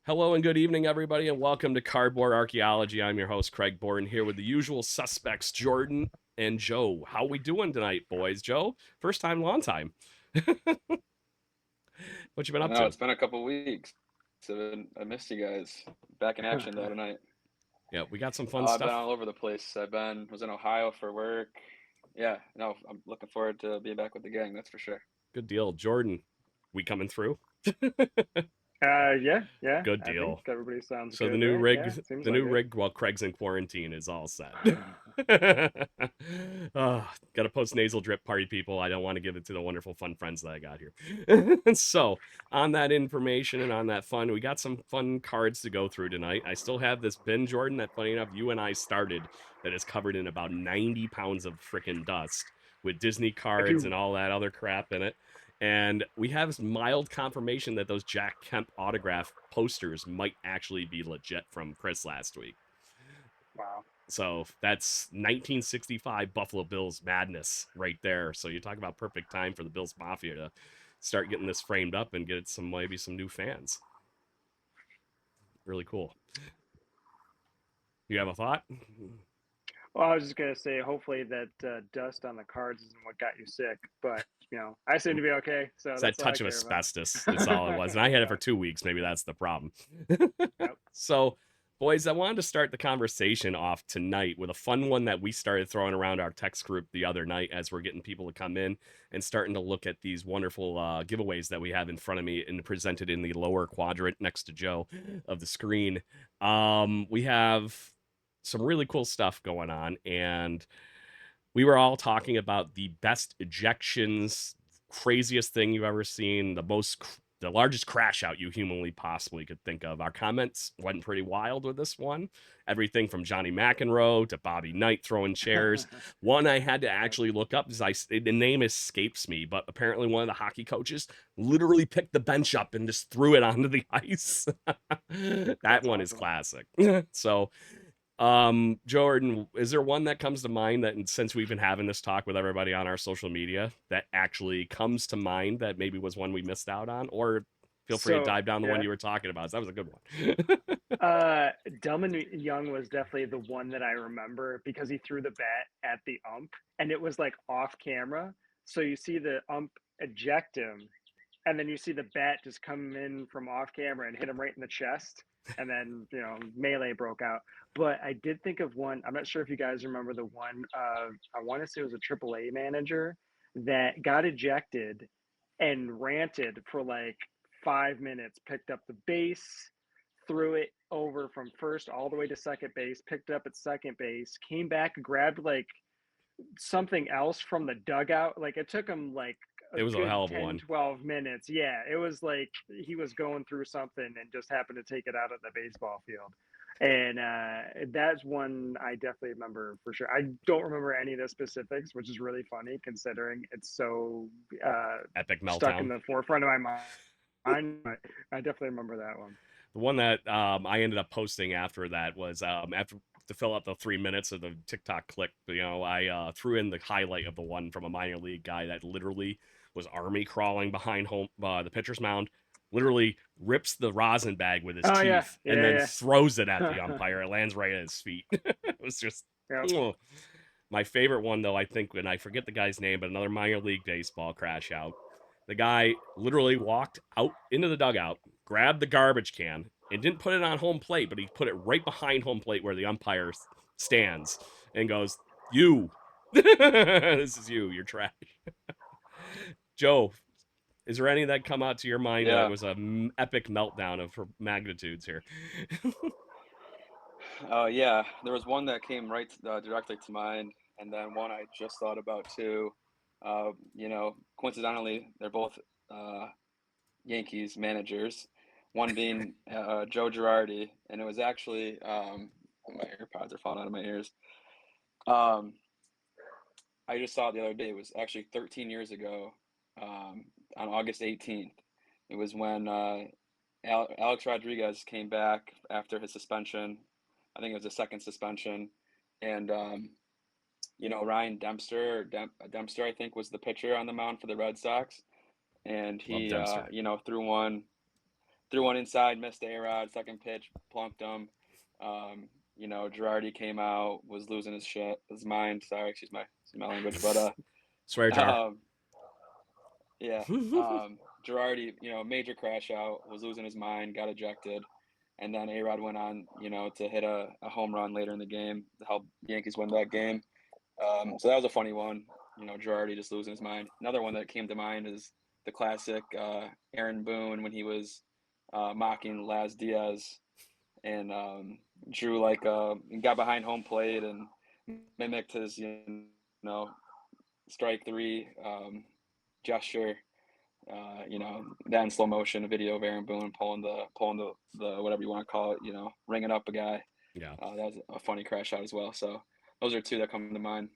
Hello and good evening, everybody, and welcome to Cardboard Archaeology. I'm your host, Craig Borden, here with the usual suspects, Jordan and Joe. How we doing tonight, boys? Joe, first time, long time. What you been I up know to? it's been a couple weeks. I missed you guys. Back in action the other night. Yeah, we got some fun Oh, I've been stuff. all over the place. Was in Ohio for work. Yeah, no, I'm looking forward to being back with the gang. That's for sure. Good deal, Jordan. We coming through? Yeah. Good I think deal. everybody sounds So the good, new right? Yeah, rig, seems the like new it. rig, while Craig's in quarantine, is all set. Got a post nasal drip party, people. I don't want to give it to the wonderful fun friends that I got here. So, on that information and on that fun, we got some fun cards to go through tonight. I still have this bin, Jordan, that funny enough, you and I started, that is covered in about 90 pounds of freaking dust with Disney If cards and you, all that other crap in it. And we have mild confirmation that those Jack Kemp autograph posters might actually be legit from Chris last week. wow. So that's 1965 Buffalo Bills madness right there. So you talk about perfect time for the Bills Mafia to start getting this framed up and get some maybe some new fans. Really cool. You have a thought? Well, I was just gonna say, hopefully that dust on the cards isn't what got you sick, but I seem to be okay, so It's that that's all I touch of care about. asbestos. That's all it was. And I had it for Yeah. 2 weeks. Maybe that's the problem. Yep. So, boys, I wanted to start the conversation off tonight with a fun one that we started throwing around our text group the other night as we're getting people to come in and starting to look at these wonderful giveaways that we have in front of me and presented in the lower quadrant next to Joe of the screen. We have some really cool stuff going on, and we were all talking about the best ejections, craziest thing you've ever seen, the largest crash out you humanly possibly could think of. Our comments went pretty wild with this one. Everything from Johnny McEnroe to Bobby Knight throwing chairs. One I had to Yep. actually look up because the name escapes me, but apparently one of the hockey coaches literally picked the bench up and just threw it onto the ice. That That's one is awesome. classic. So Jordan, is there one that comes to mind that, since we've been having this talk with everybody on our social media, that actually comes to mind that maybe was one we missed out on? Or feel free to So dive down the one yeah, you were talking about. That was a good one. uh, Dumb and Young was definitely the one that I remember because he threw the bat at the ump, and it was like off camera, so you see the ump eject him, and then you see the bat just come in from off camera and hit him right in the chest, and then melee broke out. But I did think of one. I'm not sure if you guys remember the one. I want to say it was a AAA manager that got ejected and ranted for like 5 minutes, picked up the base, threw it over from first all the way to second base, picked it up at second base, came back, grabbed like something else from the dugout. Like it took him like a It was a good hell of a 10, one. 12 minutes. Yeah, it was like he was going through something and just happened to take it out of the baseball field. And that's one I definitely remember for sure. I don't remember any of the specifics, which is really funny considering it's so uh, Epic stuck in meltdown. the forefront of my mind. But I definitely remember that one. The one that I ended up posting after that was after to fill out the 3 minutes of the TikTok clip. I threw in the highlight of the one from a minor league guy that literally was army crawling behind home the pitcher's mound, literally rips the rosin bag with his Oh yeah, teeth and then yeah, throws it at the yeah. umpire. It lands right at his feet. It was just Yep. oh. My favorite one though, I think, and I forget the guy's name, but another minor league baseball crash out. The guy literally walked out into the dugout, grabbed the garbage can, and didn't put it on home plate, but he put it right behind home plate where the umpire stands and goes, "You, this is you. You're trash." Joe, is there any that come out to your mind that Yeah. was a epic meltdown of magnitudes here? Yeah. There was one that came directly to mind, and then one I just thought about too. Coincidentally, they're both uh, Yankees managers. One being Joe Girardi, and it was actually my AirPods are falling out of my ears. Um, I just saw it the other day. It was actually 13 years ago, on August 18th. It was when Alex Rodriguez came back after his suspension. I think it was a second suspension, and Ryan Dempster, I think, was the pitcher on the mound for the Red Sox, and Love he Dempster. threw one inside, missed the A-Rod, second pitch, plunked him. You know, Girardi came out, was losing his mind. Sorry, excuse my language, but Swear jar. yeah, Girardi, you know, major crash out, was losing his mind, got ejected, and then A-Rod went on, you know, to hit a home run later in the game to help Yankees win that game. So that was a funny one. You know, Girardi just losing his mind. Another one that came to mind is the classic Aaron Boone when he was mocking Laz Diaz and drew like got behind home plate and mimicked his know strike three gesture. You know, that in slow motion, a video of Aaron Boone pulling the whatever you want to call it, you know, ringing up a guy. Yeah. That was a funny crash out as well. So those are two that come to mind.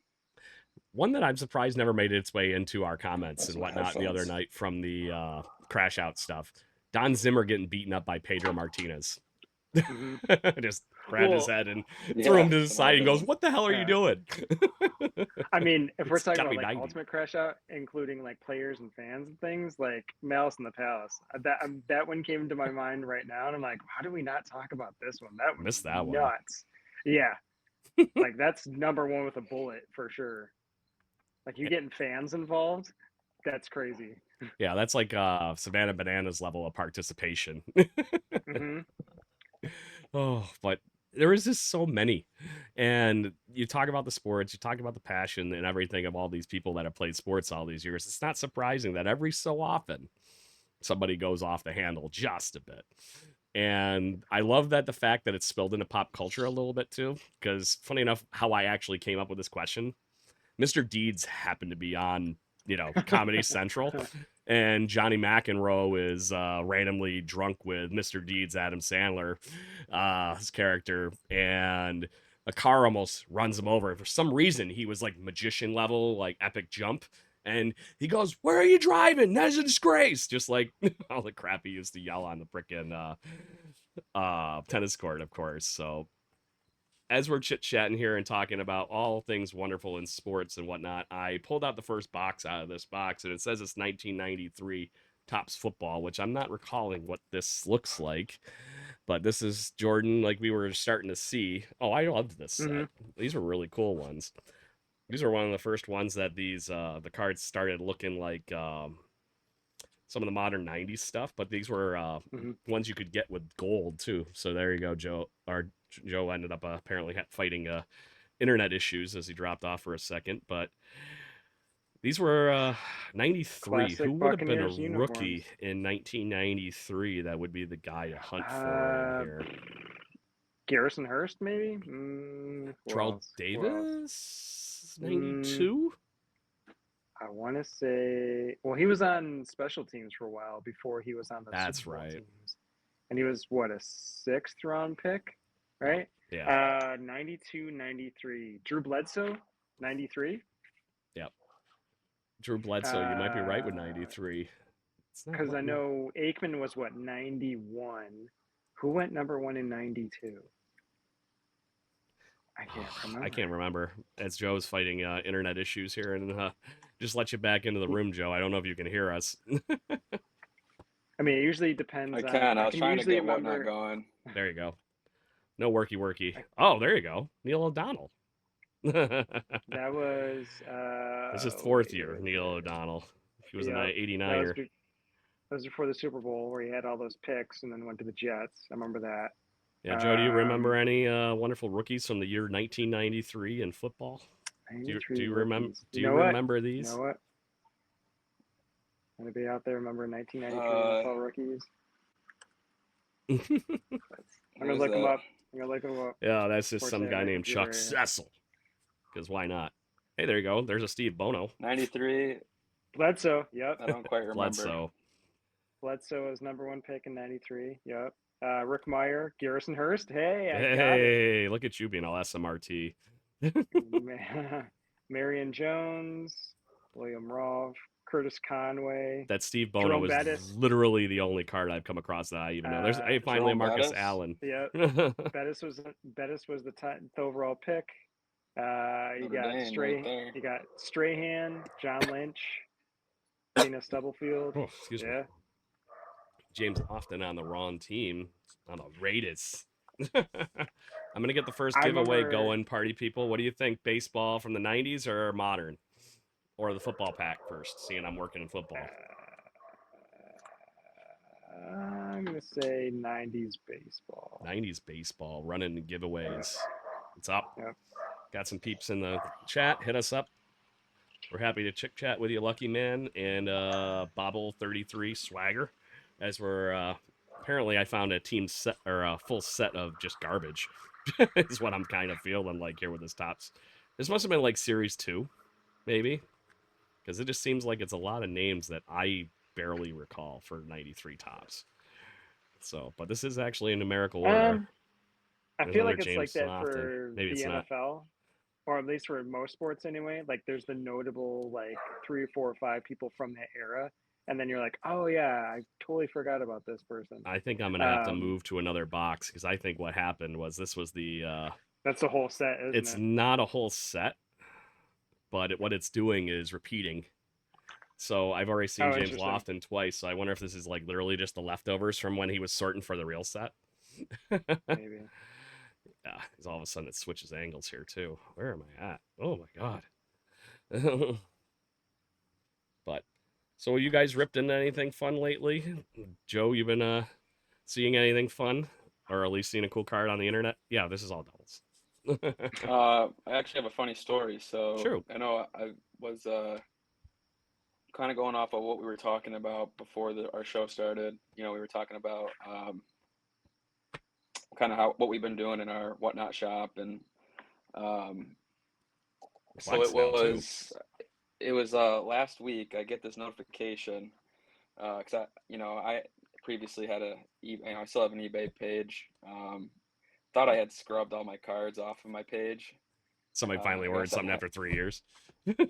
One that I'm surprised never made its way into our comments That's and my whatnot the other headphones. night from the crash out stuff. Don Zimmer getting beaten up by Pedro Martinez. Just grabbed his Well, head and threw Yeah, him to the that's another side and good goes, one. "What the hell are you doing?" I mean, if we're It's talking gotta about be like 90. ultimate crash out, including like players and fans and things, like Malice in the Palace, that one came to my mind right now, and I'm like, how do we not talk about this one? That one's Missed that one. nuts. Yeah, like that's number one with a bullet for sure. Like you getting fans involved, that's crazy. Yeah, that's like Savannah Bananas level of participation. hmm Oh, but there is just so many. And you talk about the sports, you talk about the passion and everything of all these people that have played sports all these years. It's not surprising that every so often somebody goes off the handle just a bit. And I love that the fact that it's spilled into pop culture a little bit too. Because funny enough, how I actually came up with this question, Mr. Deeds happened to be on, Comedy Central. And Johnny McEnroe is randomly drunk with Mr. Deeds, Adam Sandler, his character, and a car almost runs him over. For some reason, he was like magician level, like epic jump. And he goes, "Where are you driving? That's a disgrace." Just like all the crap he used to yell on the frickin' tennis court, of course. So as we're chit-chatting here and talking about all things wonderful in sports and whatnot, I pulled out the first box out of this box, and it says it's 1993 Topps Football, which I'm not recalling what this looks like. But this is Jordan, like we were starting to see. Oh, I loved this hmm set. These were really cool ones. These are one of the first ones that these the cards started looking like some of the modern 90s stuff, but these were hmm ones you could get with gold too. So there you go, Joe. Or Joe ended up apparently fighting internet issues as he dropped off for a second, but these were 93. Who Classic would have been a Buccaneers rookie uniforms. in 1993 that would be the guy to hunt for in Uh, here? Garrison Hurst, maybe. Who Terrell else? Who else? Davis, Mm, 92? I want to say, well, he was on special teams for a while before he was on the Super That's Bowl right. teams. And he was, what, a sixth round pick, right? Yeah. 92, 93. Drew Bledsoe, 93. Yep. Drew Bledsoe, you might be right with 93. It's not Because I letting me. know Aikman was, what, 91. Who went number one in 92? I can't I remember. can't remember. As Joe's fighting internet issues here, and just let you back into the room, Joe. I don't know if you can hear us. I mean, it usually depends I on, can. I I was can trying to usually get whatnot remember, going. There you go. No worky. I, Oh, there you go. Neil O'Donnell. This that was, is fourth wait, year, where is Neil it? O'Donnell. He was an Yep. That was 89er. that was before the Super Bowl where he had all those picks and then went to the Jets. I remember that. Yeah, Joe, do you remember Um, any wonderful rookies from the year 1993 in football? Do you, do 93 you remember? rookies. Do You you know what? remember You know these? what? Anybody out there remember 1993 Uh, NFL rookies? I'm who gonna was look them that? up. I'm gonna look them up. Yeah, that's Of just course, I some have guy my named computer Chuck right here. Cecil. Because why not? Hey, there you go. There's a Steve Bono. 93. Bledsoe. Yep. I don't quite remember. Bledsoe. Bledsoe was number one pick in '93. Yep. Rick Meyer, Garrison Hurst. Hey, I got it. Hey, look at you being all SMRT. Marion Jones, William Rolfe, Curtis Conway, That Steve Bono Jerome is Bettis. literally the only card I've come across that I even know. There's finally a Jerome Marcus Bettis. Allen. Yep. Bettis was the overall pick. You Notre got Dame right there. Strahan, John Lynch, Dana Stubblefield. Oh, excuse me. Yeah. James Lofton on the wrong team, on the Raiders. I'm gonna get the first I giveaway remember going, party people. What do you think? Baseball from the '90s or modern, or the football pack first? Seeing I'm working in football. I'm gonna say 90s baseball. 90s baseball, running giveaways. It's up. Yep. Got some peeps in the chat. Hit us up. We're happy to chit chat with you, Lucky Man and Bobble 33 Swagger. As we're apparently, I found a team set or a full set of just garbage. Is what I'm kind of feeling like here with this tops. This must have been like series 2, maybe, because it just seems like it's a lot of names that I barely recall for 93 tops. So, but this is actually in numerical order. I There's feel another like it's like James that Lofton. for Maybe the it's not. NFL, or at least for most sports anyway. Like there's the notable like 3 or 4 or 5 people from that era, and then you're like, oh yeah, I totally forgot about this person. I think I'm gonna have to move to another box because I think what happened was this was the. That's the whole set, isn't It's it? not a whole set, but what it's doing is repeating. So I've already seen Oh, James interesting. Lofton twice. So I wonder if this is like literally just the leftovers from when he was sorting for the real set. Maybe. Yeah, because all of a sudden it switches angles here too. Where am I at? Oh my god. But so you guys ripped into anything fun lately? Joe, you been seeing anything fun, or at least seeing a cool card on the internet? Yeah, this is all doubles. I actually have a funny story. So True. I know I was kind of going off of what we were talking about before our show started. You know, we were talking about kind of what we've been doing in our whatnot shop, and um, so Flex now too. it was last week. I get this notification because I previously had I still have an eBay page. Thought I had scrubbed all my cards off of my page. Somebody finally I ordered guess something after 3 years.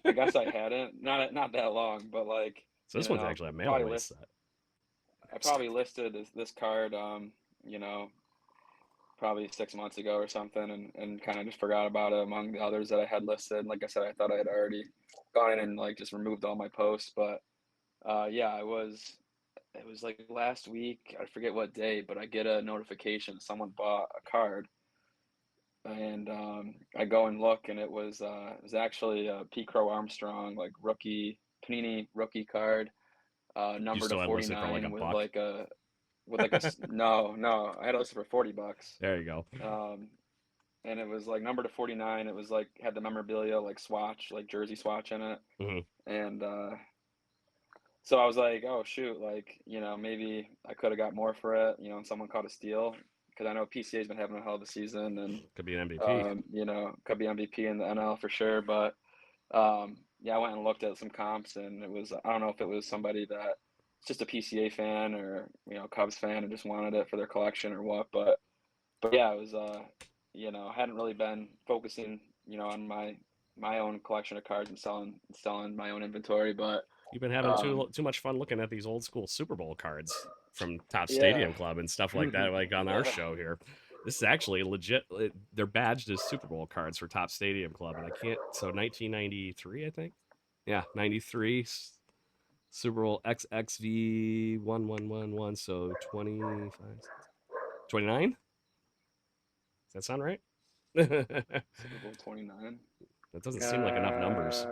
I guess I hadn't. Not that long, but like So this one's actually a mail probably away set. I probably listed this card, probably 6 months ago or something, and kind of just forgot about it among the others that I had listed. Like I said, I thought I had already gone in and like just removed all my posts, but yeah, it was like last week. I forget what day, but I get a notification someone bought a card, and I go and look, and it was actually a P. Crow Armstrong like rookie Panini rookie card, You number to still had listed for like a 49 buck. no, I had it listed for $40. There you go. And it was like number to 49. It was like had the memorabilia like swatch, like jersey swatch in it, and so I was like, oh shoot, like maybe I could have got more for it, and someone caught a steal because I know PCA's been having a hell of a season, and Could be an MVP. Could be MVP in the NL for sure, but yeah, I went and looked at some comps, and it was I don't know if it was somebody that just a PCA fan or Cubs fan and just wanted it for their collection or what, but yeah, it was I hadn't really been focusing on my own collection of cards and selling my own inventory, but You've been having too much fun looking at these old school Super Bowl cards from Top Yeah. Stadium Club and stuff like that, like on our Yeah. show here. This is actually legit. They're badged as Super Bowl cards for Top Stadium Club, and I can't. So 1993, I think. Yeah, 93 Super Bowl XXV 1111. So 25, 29. Does that sound right? That Super Bowl 29. doesn't seem like enough numbers.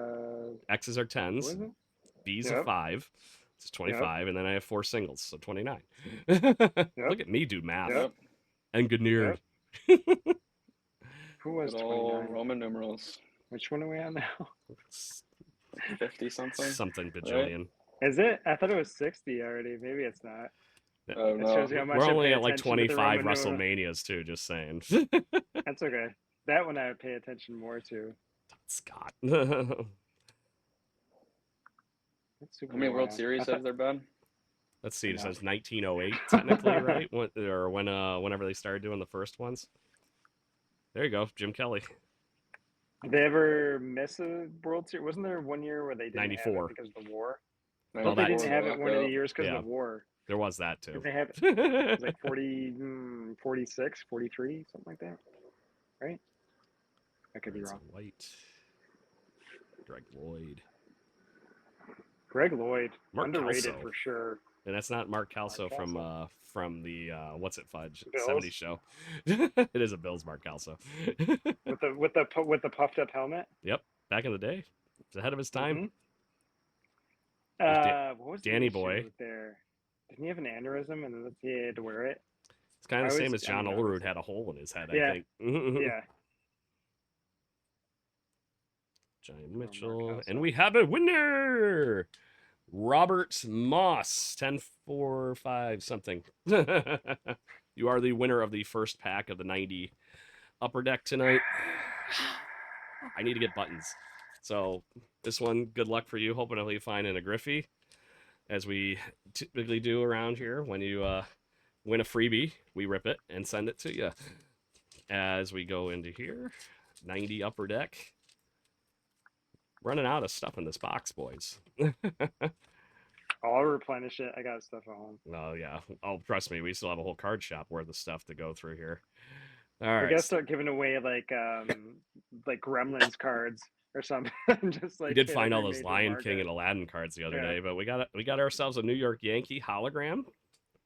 X's are What tens. is it? B's Yep. a 5. It's 25, Yep. and then I have 4 singles, so 29. Yep. Look at me do math. Yep. Engineered. Who was Good old 29? Roman numerals. Which one are we on now? 50 something. Something bajillion. Is it? I thought it was 60 already. Maybe it's not. Oh It no. shows you how much We're I only pay at like attention to the 25 Roman numeral. WrestleManias, too, just saying. That's okay. That one I would pay attention more to. Scott. How many World Series have there been? Let's see. It says 1908, technically, right? Or whenever they started doing the first ones. There you go, Jim Kelly. Did they ever miss a World Series? Wasn't there one year where they didn't 94. have it because of the war? Well, They that didn't too. have it one of the years because Yeah. of the war. There was that, too. Did they have it? It was like 40, 46, 43, something like that. Right? I could be wrong. White. Greg Lloyd. Greg Lloyd, Mark underrated Kelso. for sure. And that's not Mark Calso Calso. from the what's it fudge Bills 70s show. It is a Bills Mark Calso. with the puffed up helmet. Yep, back in the day, it's ahead of his time. Mm-hmm. There's What was the Danny issue Boy. there? Didn't he have an aneurysm and then he had to wear it? It's kind of the same as I John mean, Olerud obviously. had a hole in his head, I Yeah, think. yeah. Giant Mark Mitchell. And Calso. we have a winner! Robert Moss, 10-4-5 something. You are the winner of the first pack of the 90 Upper Deck tonight. I need to get buttons. So this one, good luck for you. Hopefully you find in a Griffey, as we typically do around here. When you win a freebie, we rip it and send it to you. As we go into here, 90 Upper Deck. Running out of stuff in this box, boys. I'll replenish it. I got stuff at home. Oh, yeah. Oh, trust me, we still have a whole card shop worth of stuff to go through here. All We right. gotta start giving away like Gremlins cards or something. Just like We did hit find all every those major Lion market. King and Aladdin cards the other Yeah. day, but we got ourselves a New York Yankee hologram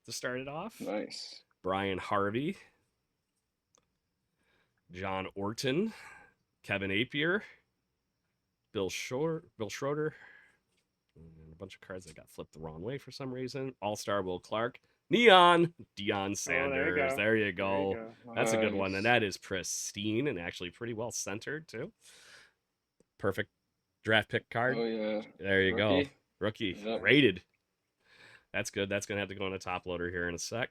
to start it off. Nice. Brian Harvey, John Orton, Kevin Apier, Bill Schroeder, and a bunch of cards that got flipped the wrong way for some reason. All-Star Will Clark, Neon, Deion Sanders. There you go. That's a good one, and that is pristine and actually pretty well centered too. Perfect draft pick card. Oh yeah. There you go. Rookie. Yep. Rated. That's good. That's gonna have to go in a top loader here in a sec.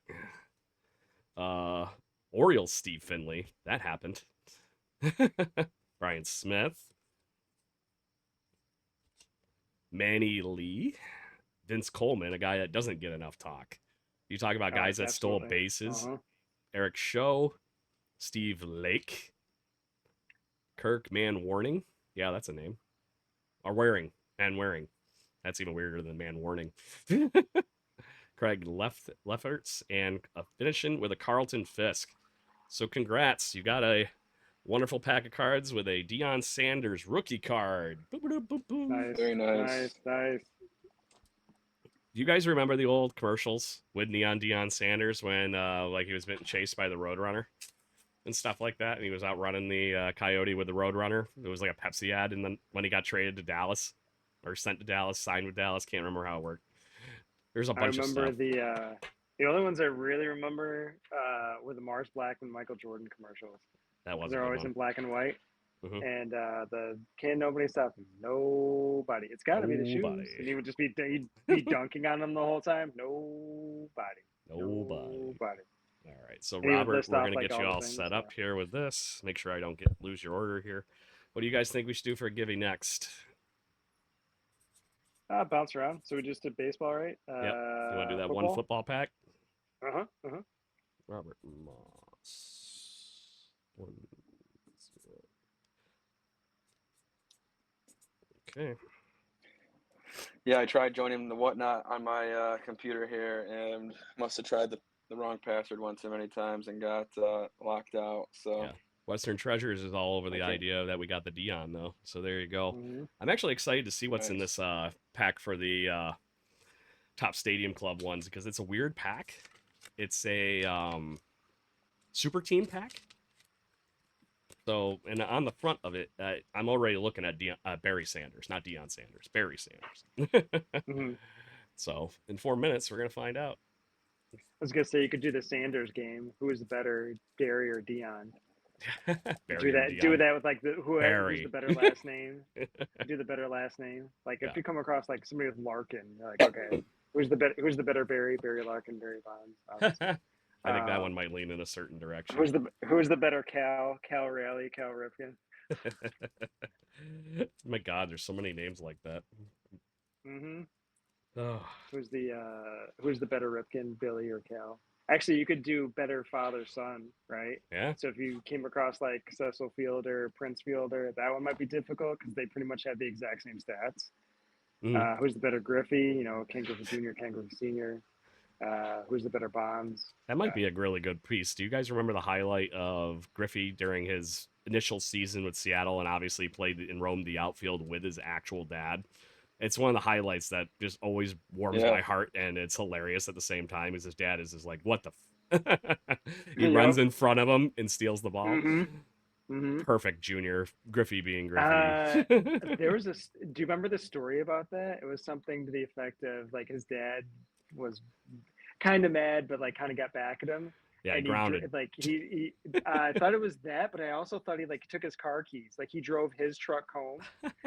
Orioles Steve Finley. That happened. Brian Smith. Manny Lee. Vince Coleman, a guy that doesn't get enough talk. You talk about guys that stole bases. Eric Show. Steve Lake. Kirk Man Warning. Yeah, that's a name. Or Waring. Man Waring. That's even weirder than Man Warning. Craig Lefferts, and finishing with a Carlton Fisk. So congrats. You got a wonderful pack of cards with a Deion Sanders rookie card. Boop, boop, boop, boop. Nice. Very nice. Nice. Do you guys remember the old commercials with Deion Sanders when like he was being chased by the Roadrunner and stuff like that, and he was out running the coyote with the Roadrunner? It was like a Pepsi ad, and then when he got traded to Dallas or sent to Dallas, signed with Dallas, can't remember how it worked. There's a bunch of stuff. I remember the only ones I really remember were the Mars Black and Michael Jordan commercials. That was They're always in black and white. Mm-hmm. And the Can't Nobody Stop Nobody. It's got to be the shoes. And he would just be dunking on them the whole time. Nobody. All right, so And Robert, we're gonna like get you all set up here with this. Make sure I don't lose your order here. What do you guys think we should do for Givey next? Bounce around. So we just did baseball, right? Yep. You want to do that football? one football pack? Uh-huh. Robert Moss. 1-0. Okay. Yeah, I tried joining the whatnot on my computer here and must have tried the wrong password one too many times and got locked out. So yeah. Western Treasures is all over the idea that we got the Deion though. So there you go. Mm-hmm. I'm actually excited to see what's in this pack for the Top Stadium Club ones because it's a weird pack. It's a super team pack. So, and on the front of it, I'm already looking at Barry Sanders, not Deion Sanders, Barry Sanders. Mm-hmm. So, in 4 minutes, we're going to find out. I was going to say, you could do the Sanders game. Who is the better, Barry or Deion? Do that with like who's the better last name. Do the better last name. Like if you come across like somebody with Larkin, you're like, okay, who's the better Barry Larkin, Barry Bonds? I think that one might lean in a certain direction. Who's the better Cal Raleigh, Cal Ripken? My God, there's so many names like that. Mm-hmm. Oh. Who's the better Ripken, Billy or Cal? Actually, you could do better father-son, right? Yeah. So if you came across like Cecil Fielder, Prince Fielder, that one might be difficult because they pretty much have the exact same stats. Mm-hmm. Who's the better Griffey? You know, Ken Griffey Jr., Ken Griffey Sr. Who's the better Bonds? That might be a really good piece. Do you guys remember the highlight of Griffey during his initial season with Seattle and obviously played and roamed the outfield with his actual dad? It's one of the highlights that just always warms Yeah. my heart, and it's hilarious at the same time. Is his dad is just like, "What the?" He runs Yep. in front of him and steals the ball. Mm-hmm. Mm-hmm. Perfect, Junior. Griffey being Griffey. There was this. Do you remember the story about that? It was something to the effect of like his dad was kind of mad, but like kind of got back at him. Yeah, And grounded. I thought it was that, but I also thought he like took his car keys, like he drove his truck home,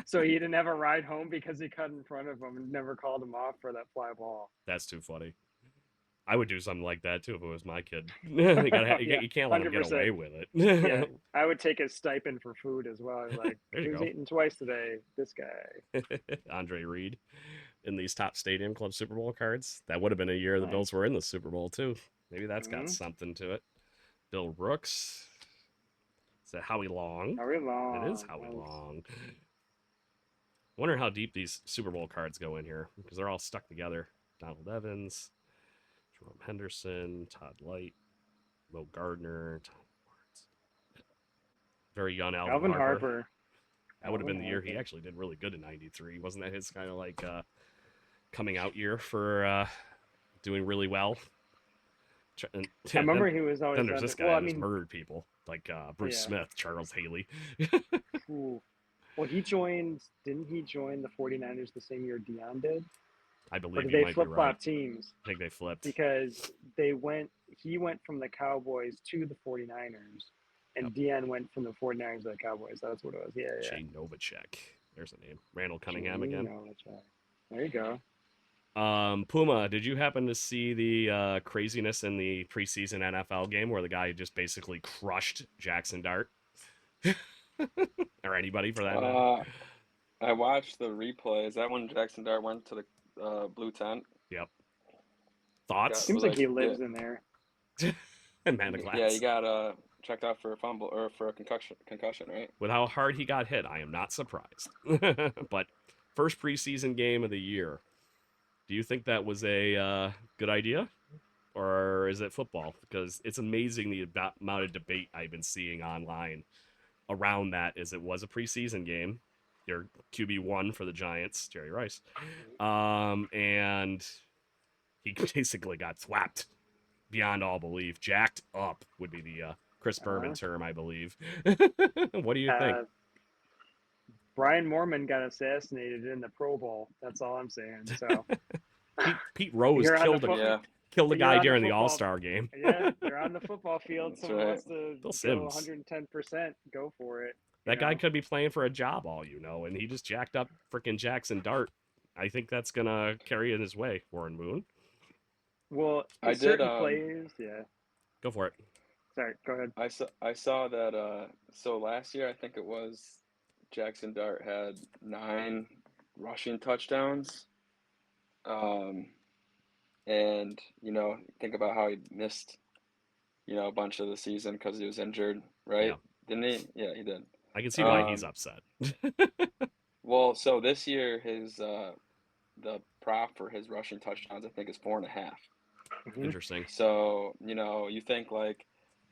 so he didn't have a ride home because he cut in front of him and never called him off for that fly ball. That's too funny. I would do something like that too if it was my kid. Yeah, you can't let him get 100%. away with it. Yeah, I would take his stipend for food as well. Like, There you who's go. eating twice today? This guy. Andre Reed in these top stadium club Super Bowl cards. That would have been a year the Nice. Bills were in the Super Bowl too. Maybe that's got Mhm. something to it. Bill Brooks. Is that Howie Long? Howie Long. It is Howie Long. Wonder how deep these Super Bowl cards go in here because they're all stuck together. Donald Evans, Jerome Henderson, Todd Light, Mo Gardner, Tom Lawrence. Very young Alvin Harper. That would have been the Alvin year he Harper. actually did really good in '93. Wasn't that his kind of like coming out year for doing really well? And, I remember he was always. then there's this guy Well, I who's mean, murdered people like Bruce Yeah. Smith, Charles Haley. ooh. Well, he joined. Didn't he join the 49ers the same year Dion did? I Or believe did you they might be flip right. flop teams? I think they flipped. Because he went from the Cowboys to the 49ers, and Yep. Dion went from the 49ers to the Cowboys. That's what it was. Yeah, yeah. Jay Novacek. There's a name. Randall Cunningham Gee, again. no, that's right. There you go. Puma, did you happen to see the craziness in the preseason NFL game where the guy just basically crushed Jackson Dart? Or anybody for that matter? I watched the replay. Is that when Jackson Dart went to the blue tent? Yep. Thoughts? Seems like he lives in there. And man, the glass. Yeah, he got checked out for a fumble or for a concussion, right? With how hard he got hit, I am not surprised. But first preseason game of the year. Do you think that was a good idea? Or is it football? Because it's amazing the amount of debate I've been seeing online around that as it was a preseason game. Your QB1 for the Giants, Jerry Rice. And he basically got thwapped beyond all belief. Jacked up would be the Chris Berman term, I believe. What do you think? Brian Moorman got assassinated in the Pro Bowl. That's all I'm saying. So Pete Rose killed the guy during the All-Star game. Yeah, they're on the football field. That's Someone right. wants to Bill go Sims. 110%. Go for it. That guy could be playing for a job, all you know, and he just jacked up freaking Jackson Dart. I think that's gonna carry in his way, Warren Moon. Well, I certain did, plays, yeah. Go for it. Sorry, go ahead. I saw that. So last year, I think it was Jackson Dart had 9 rushing touchdowns. And think about how he missed, a bunch of the season because he was injured, right? Yeah. Didn't he? Yeah, he did. I can see why he's upset. Well, so this year his the prop for his rushing touchdowns I think is 4.5. Mm-hmm. Interesting. So you think like,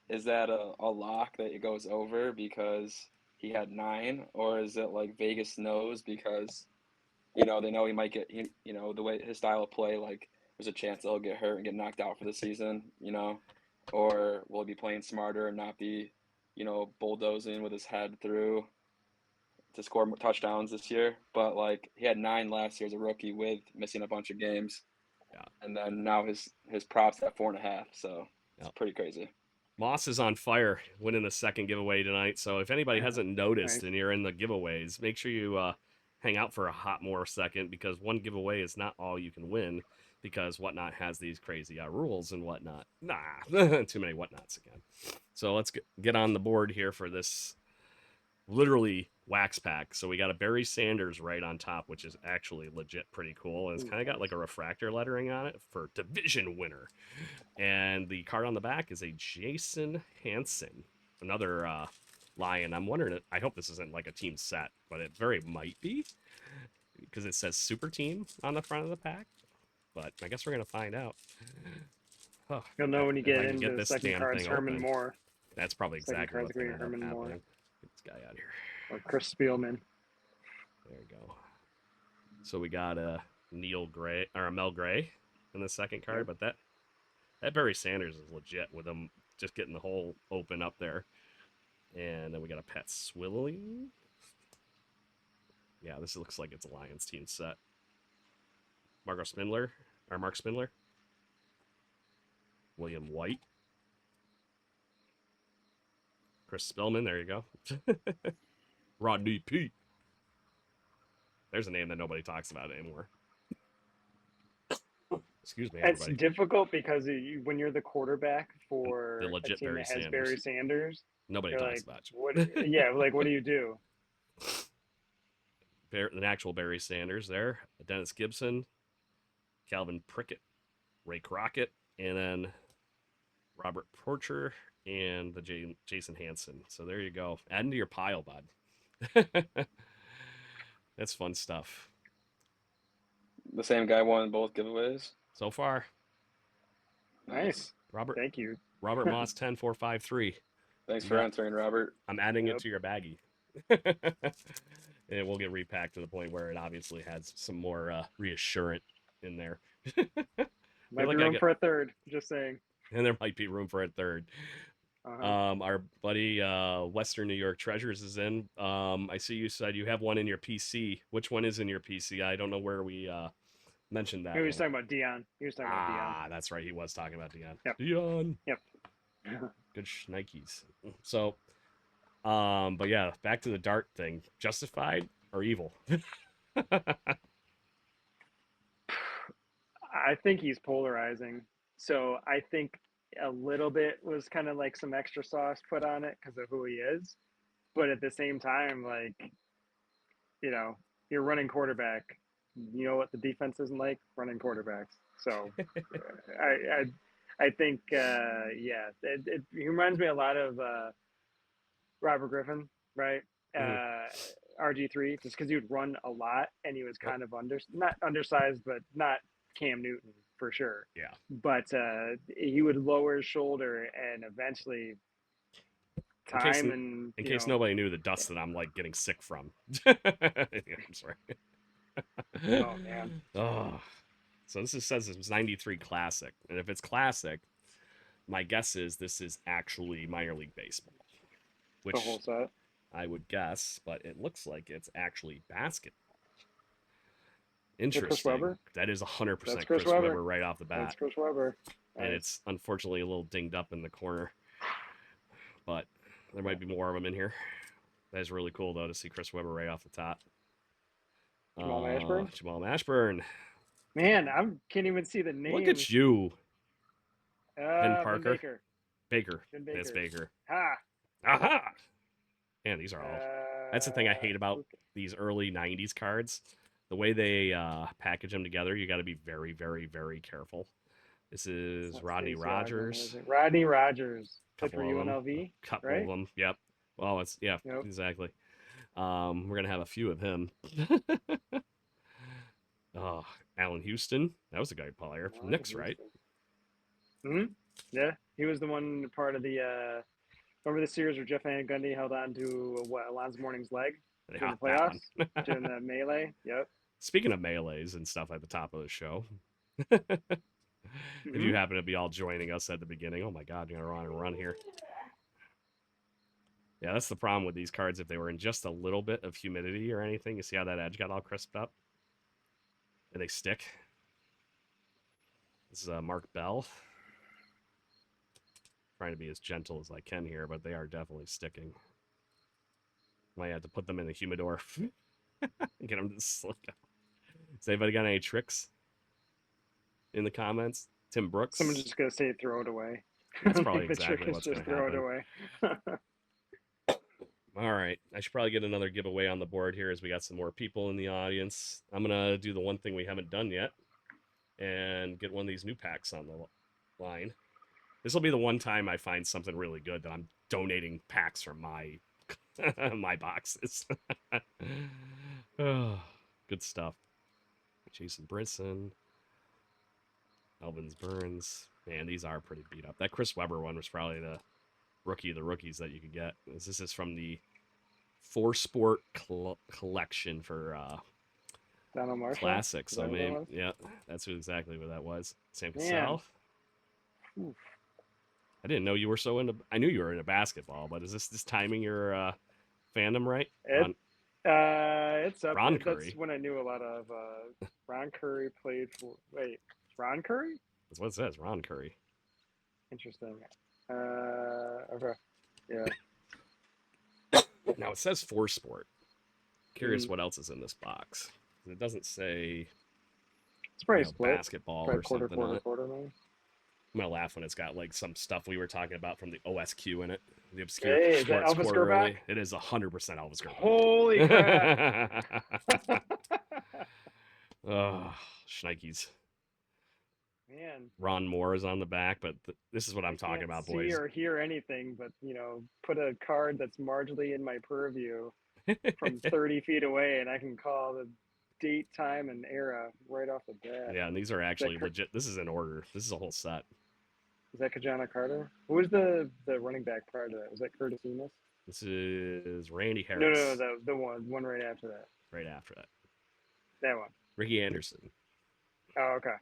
is that a lock that it goes over because he had 9, or is it like Vegas knows because they know he might get the way his style of play, like there's a chance that he'll get hurt and get knocked out for the season, or will he be playing smarter and not be bulldozing with his head through to score more touchdowns this year? But like he had 9 last year as a rookie with missing a bunch of games. Yeah. And then now his props at 4.5, so it's pretty crazy. Moss is on fire, winning the second giveaway tonight. So if anybody hasn't noticed and you're in the giveaways, make sure you hang out for a hot more second, because one giveaway is not all you can win, because Whatnot has these crazy rules and whatnot. Too many whatnots again. So let's get on the board here for this literally wax pack. So we got a Barry Sanders right on top, which is actually legit pretty cool. And it's kind of got like a refractor lettering on it for division winner. And the card on the back is a Jason Hansen, another Lion. I'm wondering, I hope this isn't like a team set, but it very might be, because it says Super Team on the front of the pack. But I guess we're going to find out. Oh, You'll know when you get into the second card's Herman Moore. That's probably exactly what's going to end up Herman happening. Moore. Get this guy out of here. Or Chris Spielman. There you go. So we got a Neil Gray or a Mel Gray in the second card, Yep. but that Barry Sanders is legit with him just getting the hole open up there. And then we got a Pat Swilling. Yeah, this looks like it's a Lions team set. Mark Spindler. William White. Chris Spillman, there you go. Rodney P. There's a name that nobody talks about anymore. Excuse me, It's everybody. difficult because when you're the quarterback for The a legit team Barry that has Sanders. Barry Sanders, Nobody you're talks like, about you. what? Yeah, like what do you do? An actual Barry Sanders there. Dennis Gibson, Calvin Prickett, Ray Crockett, and then Robert Porcher and the Jason Hansen. So there you go. Add into your pile, bud. That's fun stuff. The same guy won both giveaways. So far, Nice. Robert Thank you. Robert Moss 10453. Thanks You for got- answering, Robert. I'm adding Yep. it to your baggie. And it will get repacked to the point where it obviously has some more reassurance in there. Might like be I room get- for a third. Just saying. And there might be room for a third. Uh-huh. Our buddy Western New York Treasures is in. I see you said you have one in your PC. Which one is in your PC? I don't know where we mentioned that. He was one. talking about Dion. He was talking about Ah, that's right. He was talking about Dion. Yep. Dion. Dion. Good Nikes. So, but yeah, back to the dart thing. Justified or evil? I think he's polarizing. So I think a little bit was kind of like some extra sauce put on it because of who he is. But at the same time, like, you know, you're running quarterback. You know what the defense isn't like? Running quarterbacks. So I think, yeah, he reminds me a lot of Robert Griffin, right? RG3, just because he would run a lot and he was kind of not undersized, but not Cam Newton for sure. Yeah. But he would lower his shoulder and eventually In case nobody knew the dust that I'm like getting sick from. I'm sorry. Oh man. Oh. So this says it's 93 classic. And if it's classic, my guess is this is actually minor league baseball. Which The whole set. I would guess, but it looks like it's actually basketball. Interesting. Chris Webber? That is 100% That's Chris Chris Webber. Webber right off the bat. That's Chris Webber. And it's unfortunately a little dinged up in the corner. But there might be more of them in here. That is really cool, though, to see Chris Webber right off the top. Jamal Mashburn? Jamal Mashburn. Man, I can't even see the name. Look at you. Ben Parker. Baker. Baker. Ben It's Baker. Baker. Ha. Aha! Man, these are all... That's the thing I hate about these early 90s cards. The way they package them together, you got to be very, very, very careful. This is Rodney Rogers. Rodney Rogers. Played Couple for of them. UNLV. Couple right? of them. Yep. Well, it's Yep. exactly. We're gonna have a few of him. Oh, Allen Houston. That was a good player. Knicks, right? Hmm. Yeah, he was the one part of the. Remember the series where Jeff Van Gundy held on to Alonzo Mourning's leg during the that playoffs, during the melee? Yep. Speaking of melees and stuff at the top of the show, if Mm-hmm. you happen to be all joining us at the beginning, oh my God, you're gonna run here. Yeah, that's the problem with these cards. If they were in just a little bit of humidity or anything, you see how that edge got all crisped up? And they stick. This is Mark Bell. Trying to be as gentle as I can here, but they are definitely sticking. Might have to put them in the humidor. Get them to slick out. Has anybody got any tricks in the comments? Tim Brooks? Someone's just gonna say throw it away. That's probably The trick exactly is what's just going to throw happen. it away. All right. I should probably get another giveaway on the board here as we got some more people in the audience. I'm going to do the one thing we haven't done yet and get one of these new packs on the line. This will be the one time I find something really good that I'm donating packs from my my boxes. Oh, good stuff. Jason Brinson. Elvins Burns. Man, these are pretty beat up. That Chris Webber one was probably the rookie of the rookies that you could get. This is from the Four Sport collection for Donald Marshall. Classic. Is So that what that maybe, was? yeah, that's exactly what that was. Sam Man. Cassell. Oof. I didn't know you were so into. I knew you were into basketball, but is this timing your fandom right? It, it's up. Ron That's Curry. when I knew a lot of. Ron Curry played for. Wait, Ron Curry? That's what it says. Ron Curry. Interesting. Okay. Yeah. Now it says for sport. Curious Mm. what else is in this box. It doesn't say It's probably split. basketball Probably or quarter, something on it. quarter, maybe. I'm gonna laugh when it's got like some stuff we were talking about from the OSQ in it. The obscure Hey, is that sports Elvis quarterly. Gerbach? It is 100% Elvis Gerbach. Holy crap! Oh, Schneikes. Man. Ron Moore is on the back, but this is what I'm talking Can't about, see boys. or hear anything, but put a card that's marginally in my purview from 30 feet away, and I can call the date, time, and era right off the bat. Yeah, and these are actually legit. This is in order. This is a whole set. Is that Kajana Carter? Who was the running back prior to that? Was that Curtis Enos? This is Randy Harris. No, the one right after that. Right after that. That one. Ricky Anderson. Oh, okay.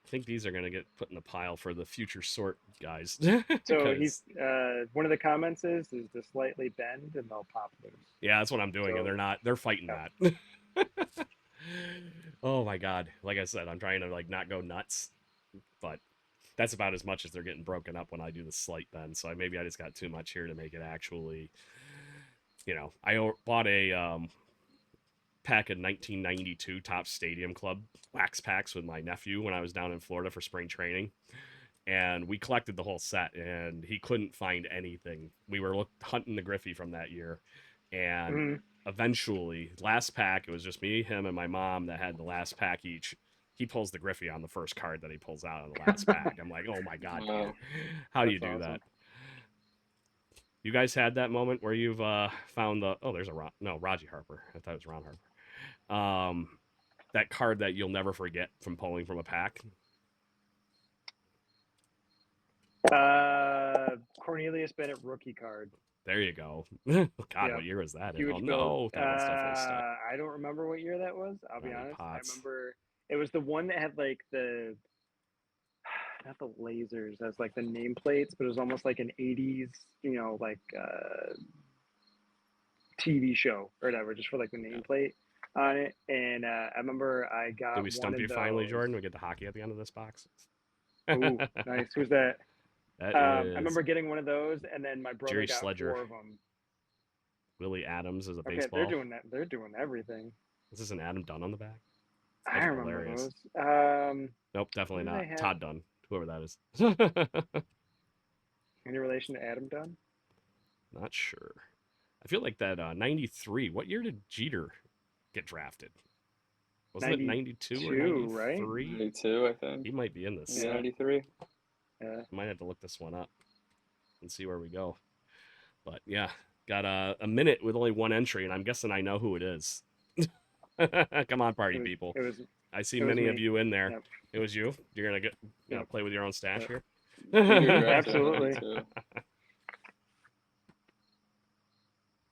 I think these are going to get put in the pile for the future sort, guys. So he's one of the comments is to slightly bend and they'll pop loose. Yeah, that's what I'm doing, and they're fighting that. Oh my god. Like I said, I'm trying to not go nuts, but that's about as much as they're getting broken up when I do the slight bend. So maybe I just got too much here to make it actually, I bought a pack of 1992 Top Stadium Club wax packs with my nephew when I was down in Florida for spring training. And we collected the whole set, and he couldn't find anything. We were hunting the Griffey from that year. And eventually, last pack, it was just me, him, and my mom that had the last pack each. He pulls the Griffey on the first card that he pulls out on the last pack. I'm like, oh my god, Wow. how do you That's do awesome. that? You guys had that moment where you've found there's a Raji Harper. I thought it was Ron Harper. That card that you'll never forget from pulling from a pack. Cornelius Bennett rookie card. There you go. God, Yeah. what year was that? Huge Oh build. no, that one's definitely stuck. I don't remember what year that was. I'll be Ronnie honest. Potts. I remember it was the one that had like the not the lasers as like the nameplates, but it was almost like an 80s, TV show or whatever, just for like the nameplate on it. And I remember I got. Did we stump you finally, Jordan? We get the hockey at the end of this box. Ooh, nice. Who's that? That I is remember getting one of those, and then my brother Jerry got Sledger. 4 of them. Willie Adams is a Okay, baseball. they're doing that. They're doing everything. This is an Adam Dunn on the back. I Those are remember hilarious. those. Nope, definitely what did not. I have? Todd Dunn, whoever that is. Any relation to Adam Dunn? Not sure. I feel like that 93. What year did Jeter get drafted? Wasn't it 92 or 93? Right? 92, I think. He might be in this. Yeah, 93. Yeah. I might have to look this one up and see where we go. But yeah, got a minute with only one entry, and I'm guessing I know who it is. Come on, party people. I see many of you in there. Yep. It was you. You're gonna play with your own stash here. Absolutely.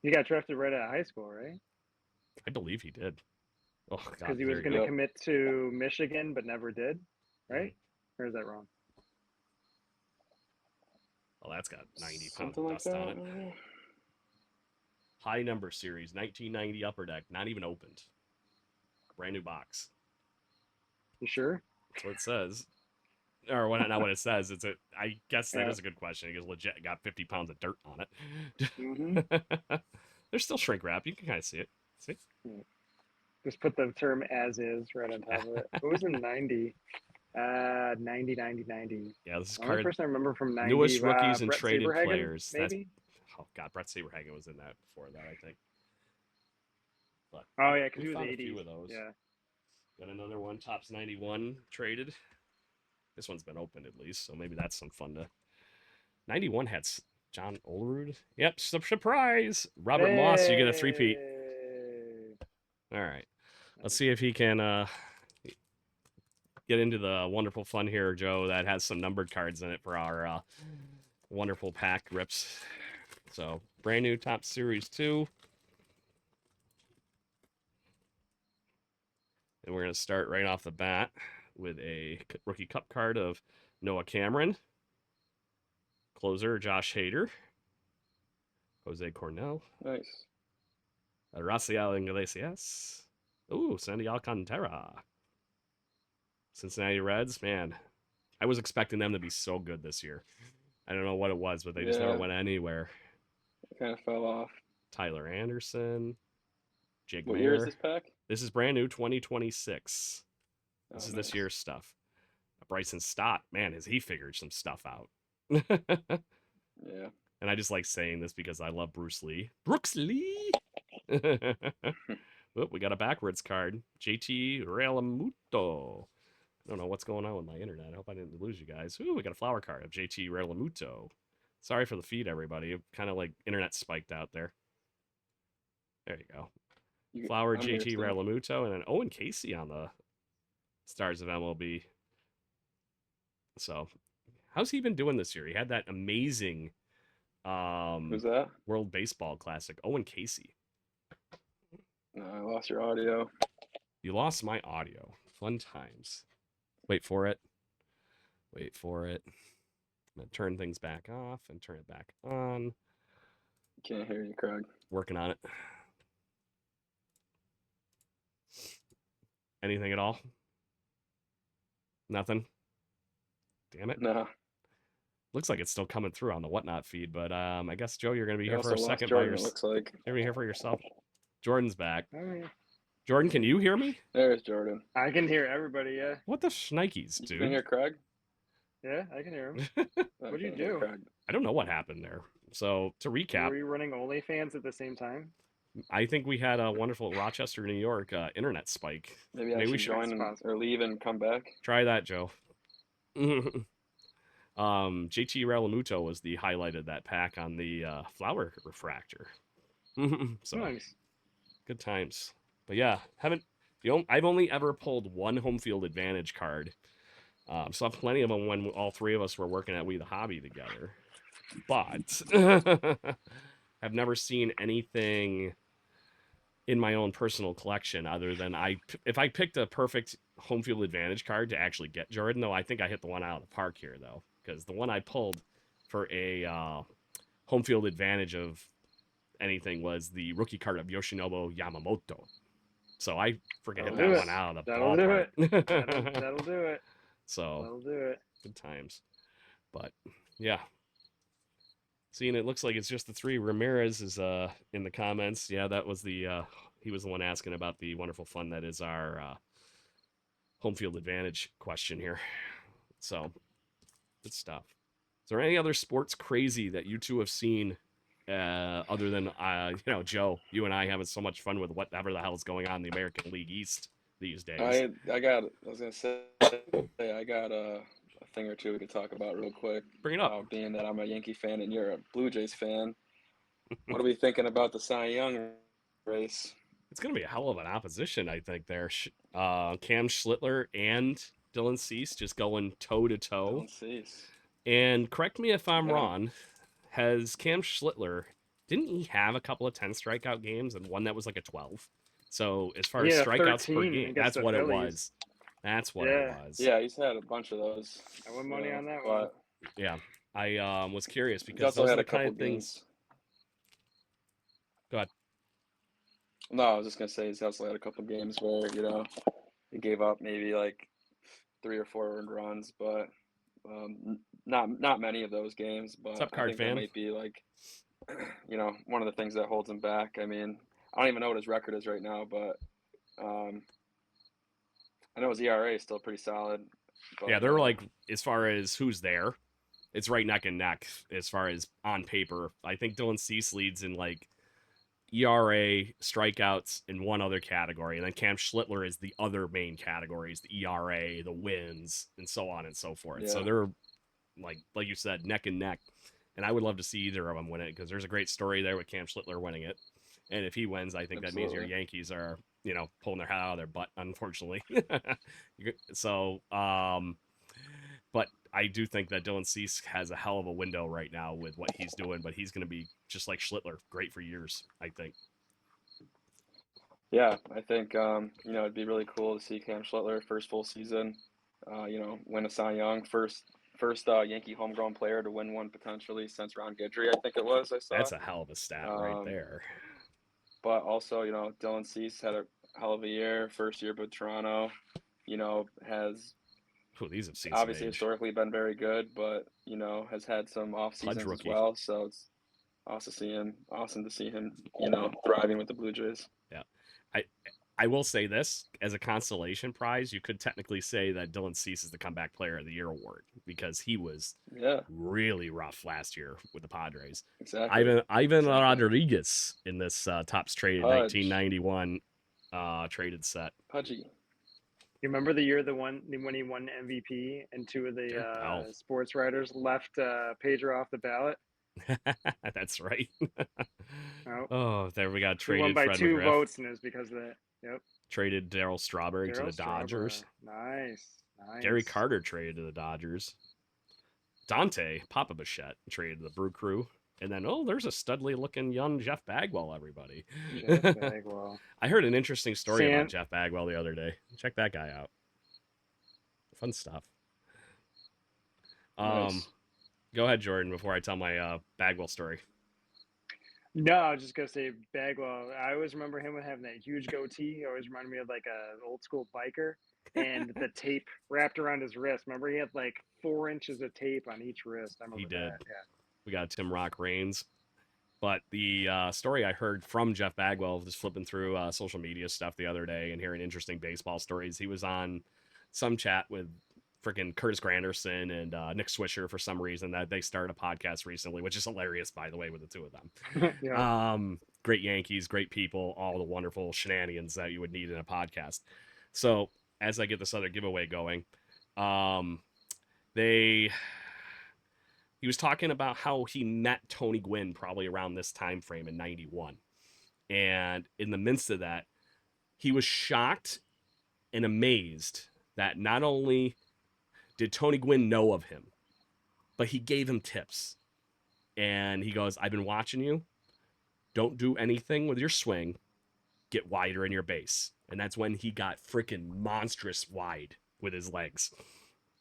You got drafted right out of high school, right? I believe he did. Oh God, Because he was going to commit to Michigan, but never did, right? Or is that wrong? Oh, that's got 90 pounds Something of like dust on it. that. High number series, 1990 Upper Deck, not even opened. Brand new box. You sure? That's what it says. Or not what it says. I guess that is a good question. It legit got 50 pounds of dirt on it. There's still shrink wrap. You can kind of see it. See? Just put the term as is right on top of it. What was in 90? 90. Yeah, this is the only person I remember from 90. Newest rookies and Brett traded Saberhagen, players. maybe? Oh God, Brett Saberhagen was in that before that, I think. But oh yeah, because we he was found 80s. a few of those. Yeah. Got another one, Tops 91 traded. This one's been opened at least, so maybe that's some fun to. 91 had John Olerud. Yep, surprise! Robert Moss, you get a 3-peat. All right, let's see if he can get into the wonderful fun here, Joe. That has some numbered cards in it for our wonderful pack rips. So brand new Top Series 2. And we're going to start right off the bat with a rookie cup card of Noah Cameron, closer Josh Hader, Jose Cornell, Nice. Raciel Iglesias, ooh, Sandy Alcantara. Cincinnati Reds, man, I was expecting them to be so good this year. I don't know what it was, but they just never went anywhere. Kind of fell off. Tyler Anderson, Jake What Mayer. year is this pack? This is brand new 2026. This is nice. this year's stuff. Bryson Stott, man, has he figured some stuff out. Yeah. And I just like saying this because I love Bruce Lee. Brooks Lee! Oh, we got a backwards card. JT Realmuto. I don't know what's going on with my internet. I hope I didn't lose you guys. Ooh, we got a flower card of JT Realmuto. Sorry for the feed, everybody. Kind of like internet spiked out there. There you go. Flower JT Realmuto and then Owen Casey on the Stars of MLB. So, how's he been doing this year? He had that amazing Who's that? World Baseball Classic. Owen Casey. No, I lost your audio. You lost my audio. Fun times. Wait for it. Wait for it. I'm going to turn things back off and turn it back on. Can't hear you, Craig. Working on it. Anything at all? Nothing? Damn it. No. Looks like it's still coming through on the Whatnot feed, but I guess, Joe, you're going to be You here for a also lost second Jordan, by it yourself. looks like. You're going to be here for yourself. Jordan's back. Oh, yeah. Jordan, can you hear me? There's Jordan. I can hear everybody, yeah. What the shnikes, You dude? can hear Craig? Yeah, I can hear him. I What'd you can't hear do? Craig. I don't know what happened there. So, to recap, Were you running OnlyFans at the same time? I think we had a wonderful Rochester, New York internet spike. Maybe I Maybe we should should join or leave and come back. try that, Joe. JT Realmuto was the highlight of that pack on the flower refractor. So Nice. good times. But yeah, I've only ever pulled one home field advantage card. So I have plenty of them when all three of us were working at We the Hobby together. But I've never seen anything in my own personal collection other than if I picked a perfect home field advantage card to actually get Jordan, though, I think I hit the one out of the park here, though, because the one I pulled for a home field advantage of anything was the rookie card of Yoshinobu Yamamoto. So I freaking hit that one out of the ballpark. That'll do it. So That'll do it. good times. But yeah. Seeing it looks like it's just the three. Ramirez is in the comments. Yeah, that was he was the one asking about the wonderful fun that is our home field advantage question here. So good stuff. Is there any other sports crazy that you two have seen other than Joe, you and I having so much fun with whatever the hell is going on in the American League East these days? I got a thing or two we could talk about real quick. Bring it up. Being that I'm a Yankee fan and you're a Blue Jays fan, what are we thinking about the Cy Young race? It's going to be a hell of an opposition, I think, there. Cam Schlittler and Dylan Cease just going toe-to-toe. And correct me if I'm wrong, has Cam Schlittler, didn't he have a couple of 10 strikeout games and one that was like a 12? So as far as strikeouts per game, that's what it was. That's what it was. Yeah, he's had a bunch of those. I won money on that one. Yeah, I was curious because those are the kind of things. Go ahead. No, I was just gonna say he's also had a couple games where he gave up maybe like 3 or 4 earned runs, but not many of those games. But what's up, Card I think fan? that might be like one of the things that holds him back. I mean, I don't even know what his record is right now, but I know his ERA is still pretty solid. But, yeah, they're like, as far as who's there, it's right neck and neck as far as on paper. I think Dylan Cease leads in like ERA, strikeouts, in one other category. And then Cam Schlittler is the other main categories, the ERA, the wins, and so on and so forth. Yeah. So they're, like you said, neck and neck. And I would love to see either of them win it because there's a great story there with Cam Schlittler winning it. And if he wins, I think that means your Yankees are, pulling their head out of their butt, unfortunately. So, but I do think that Dylan Cease has a hell of a window right now with what he's doing, but he's going to be just like Schlittler, great for years, I think. Yeah, I think it'd be really cool to see Cam Schlittler first full season, win a Cy Young, first Yankee homegrown player to win one potentially since Ron Guidry, I think it was. I saw. That's a hell of a stat right Um, there. but also, Dylan Cease had a hell of a year, first year with Toronto. Has Ooh, these have seen some obviously age. historically been very good, but has had some off Pudge seasons as rookie. well. So it's awesome to see him, thriving with the Blue Jays. Yeah. I I will say this as a consolation prize, you could technically say that Dylan Cease is the comeback player of the year award because he was Yeah, really rough last year with the Padres. exactly. Ivan Exactly. Rodriguez in this Topps traded Pudge. 1991 traded set. Pudgy. You remember the year when he won MVP and two of the Oh, sports writers left Pedro off the ballot? that's right. Oh, Oh, there we got he won traded by Fred 2 McGriff. votes, and it was because of that. Yep. Traded Darryl Strawberry to Darryl the Dodgers. Strawberry. Nice. Gary Carter traded to the Dodgers. Dante Papa Bichette traded to the Brew Crew. And then, there's a studly looking young Jeff Bagwell, everybody. Jeff Bagwell. I heard an interesting story about Sam- Jeff Bagwell the other day. Check that guy out. Fun stuff. Nice. Go ahead, Jordan, before I tell my Bagwell story. No, I was just gonna say Bagwell. I always remember him having that huge goatee. He always reminded me of like a old school biker, and the tape wrapped around his wrist. Remember, he had like 4 inches of tape on each wrist. I remember He did. that. Yeah. We got Tim Rock Reigns. But the story I heard from Jeff Bagwell, just flipping through social media stuff the other day and hearing interesting baseball stories, he was on some chat with freaking Curtis Granderson and Nick Swisher for some reason that they started a podcast recently, which is hilarious, by the way, with the two of them. Yeah. Great Yankees, great people, all the wonderful shenanigans that you would need in a podcast. So as I get this other giveaway going, he was talking about how he met Tony Gwynn probably around this time frame in 91. And in the midst of that, he was shocked and amazed that not only did Tony Gwynn know of him, but he gave him tips. And he goes, I've been watching you. Don't do anything with your swing. Get wider in your base. And that's when he got freaking monstrous wide with his legs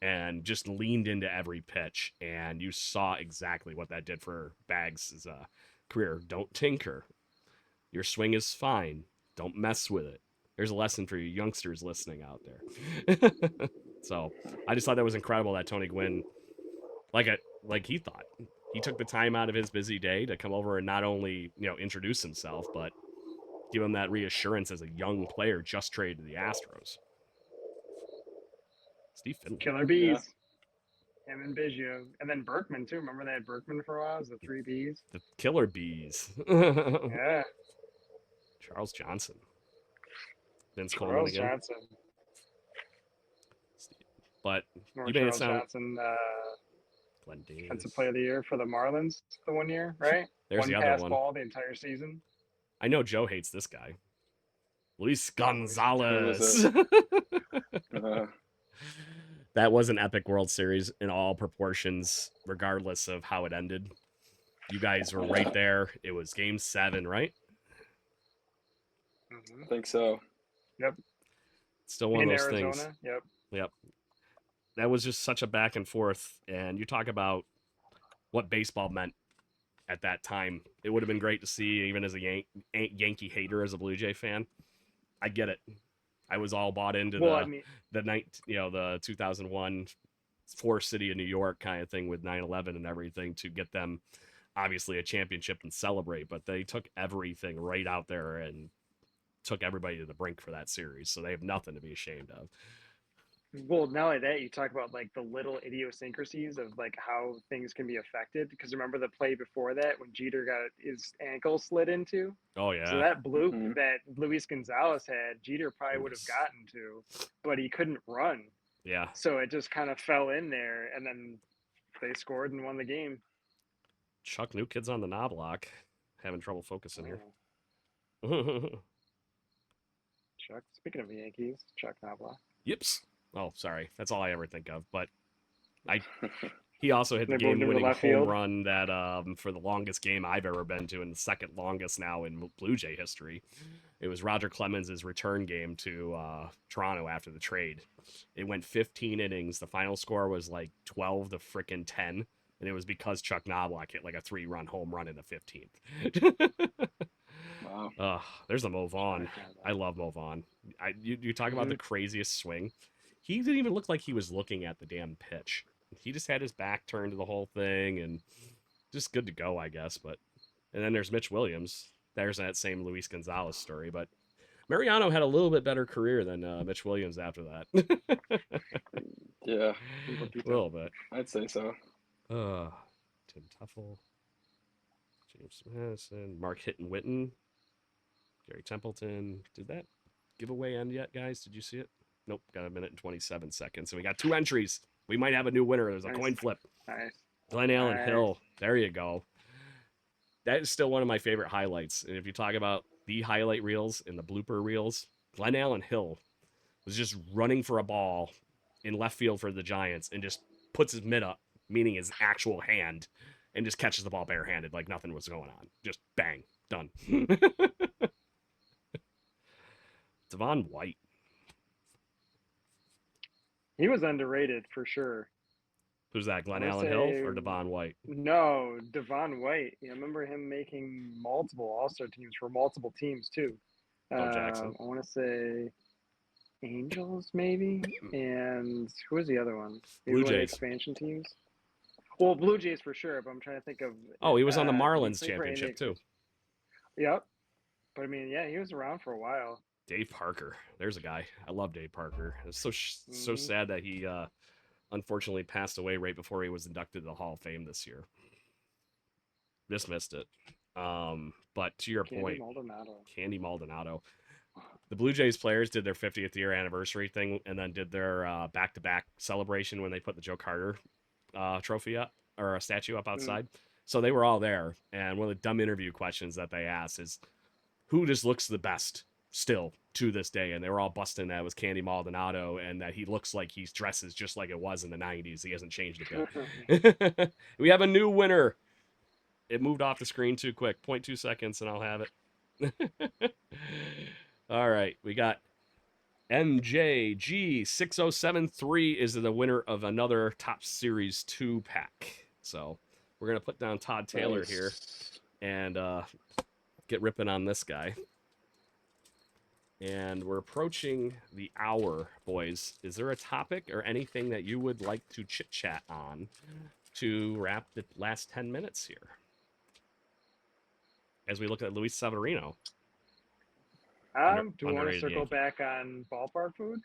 and just leaned into every pitch. And you saw exactly what that did for Bags' career. Don't tinker. Your swing is fine. Don't mess with it. There's a lesson for you youngsters listening out there. So I just thought that was incredible that Tony Gwynn, like he thought, he took the time out of his busy day to come over and not only introduce himself, but give him that reassurance as a young player just traded to the Astros. Steve Finley. Killer Bees. Yeah. Him and Biggio. And then Berkman, too. Remember they had Berkman for a while? It was the 3 Bs. The Killer Bees. Yeah. Charles Johnson. Vince Coleman again. Charles Johnson. But More you made it Charles sound... Johnson, Glenn Davis. Defensive Player of the Year for the Marlins the 1 year, right? There's the other one. Ball the entire season. I know Joe hates this guy. Luis Gonzalez. That was an epic World Series in all proportions, regardless of how it ended. You guys were right there. It was Game 7, right? I think so. Yep. Still one of those Arizona. things. Yep. That was just such a back and forth. And you talk about what baseball meant at that time. It would have been great to see, even as a Yankee hater, as a Blue Jay fan. I get it. I was all bought into the 2001 Forest City of New York kind of thing with 9/11 and everything to get them obviously a championship and celebrate. But they took everything right out there and took everybody to the brink for that series. So they have nothing to be ashamed of. Well, not only that, you talk about like the little idiosyncrasies of like how things can be affected. Because remember the play before that when Jeter got his ankle slid into? Oh yeah. So that bloop that Luis Gonzalez had, Jeter probably would have gotten to, but he couldn't run. Yeah. So it just kind of fell in there, and then they scored and won the game. Chuck, New Kids on the Knob Block, having trouble focusing here. Chuck, speaking of the Yankees, Chuck Knobloch. Yips. Oh, sorry. That's all I ever think of. But he also hit the They moved him to game-winning left home field. run that for the longest game I've ever been to, and the second longest now in Blue Jay history. It was Roger Clemens' return game to Toronto after the trade. It went 15 innings. The final score was like 12 to frickin' 10. And it was because Chuck Knobloch hit like a 3-run home run in the 15th. Wow. There's a Mo Vaughn. I love Mo Vaughn. You talk about the craziest swing. He didn't even look like he was looking at the damn pitch. He just had his back turned to the whole thing and just good to go, I guess. And then there's Mitch Williams. There's that same Luis Gonzalez story. But Mariano had a little bit better career than Mitch Williams after that. Yeah. A little bit. I'd say so. Tim Tuffle, James Madison, Mark Hitton-Witten, Gary Templeton. Did that giveaway end yet, guys? Did you see it? Nope. Got a minute and 27 seconds. So we got 2 entries. We might have a new winner. There's a coin flip. Nice. Glenn Allen Hill. There you go. That is still one of my favorite highlights. And if you talk about the highlight reels and the blooper reels, Glenn Allen Hill was just running for a ball in left field for the Giants and just puts his mitt up, meaning his actual hand, and just catches the ball barehanded like nothing was going on. Just bang. Done. Devon White. He was underrated for sure. Who's that, Glenn Allen Hill or Devon White? No, Devon White. I remember him making multiple All-Star teams for multiple teams too. Jackson. I want to say Angels maybe, and who was the other one? Blue Maybe Jays. Expansion teams. Well, Blue Jays for sure, but I'm trying to think of. Oh, he was on the did he Marlins play for any- championship too. Yep. But I mean, yeah, he was around for a while. Dave Parker. There's a guy. I love Dave Parker. It's so sad that he unfortunately passed away right before he was inducted to the Hall of Fame this year. Just missed it. But to your point, Candy Maldonado. The Blue Jays players did their 50th year anniversary thing and then did their back-to-back celebration when they put the Joe Carter trophy up or a statue up outside. So they were all there. And one of the dumb interview questions that they asked is, who just looks the best still to this day? And they were all busting that it was Candy Maldonado and that he looks like he dresses just like it was in the 90s. He hasn't changed a bit. We have a new winner. It moved off the screen too quick. 0.2 seconds and I'll have it. All right. We got MJG6073 is the winner of another Top Series 2 pack. So we're going to put down Todd Taylor here and get ripping on this guy. And we're approaching the hour, boys. Is there a topic or anything that you would like to chit-chat on to wrap the last 10 minutes here? As we look at Luis Severino. Do we want to circle back on ballpark food?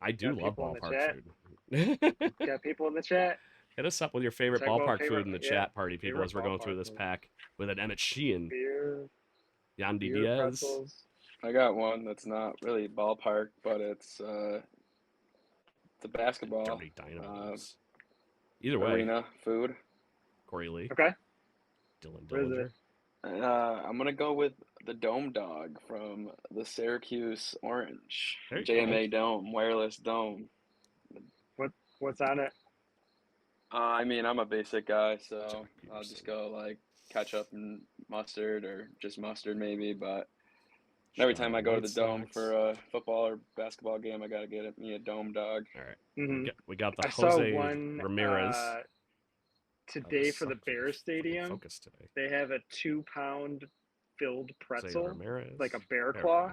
I do love ballpark food. Got people in the chat? Hit us up with your favorite ballpark food in the chat, party people, as we're going through this pack with an Emmett Sheehan, Yandy Diaz. Pretzels. I got one that's not really ballpark, but it's a basketball. Either way. Arena food. Corey Lee. Okay. Dylan Dillinger. I'm going to go with the Dome Dog from the Syracuse Orange. There you JMA Dome, wireless dome. What's on it? I mean, I'm a basic guy, so I'll just go like ketchup and mustard or just mustard maybe, but every time I go to the Dome for a football or basketball game, I got to get me a Dome Dog. All right. Mm-hmm. We got the I Jose saw one, Ramirez. Today for the Bears Stadium, they have a 2-pound filled pretzel, like a bear claw,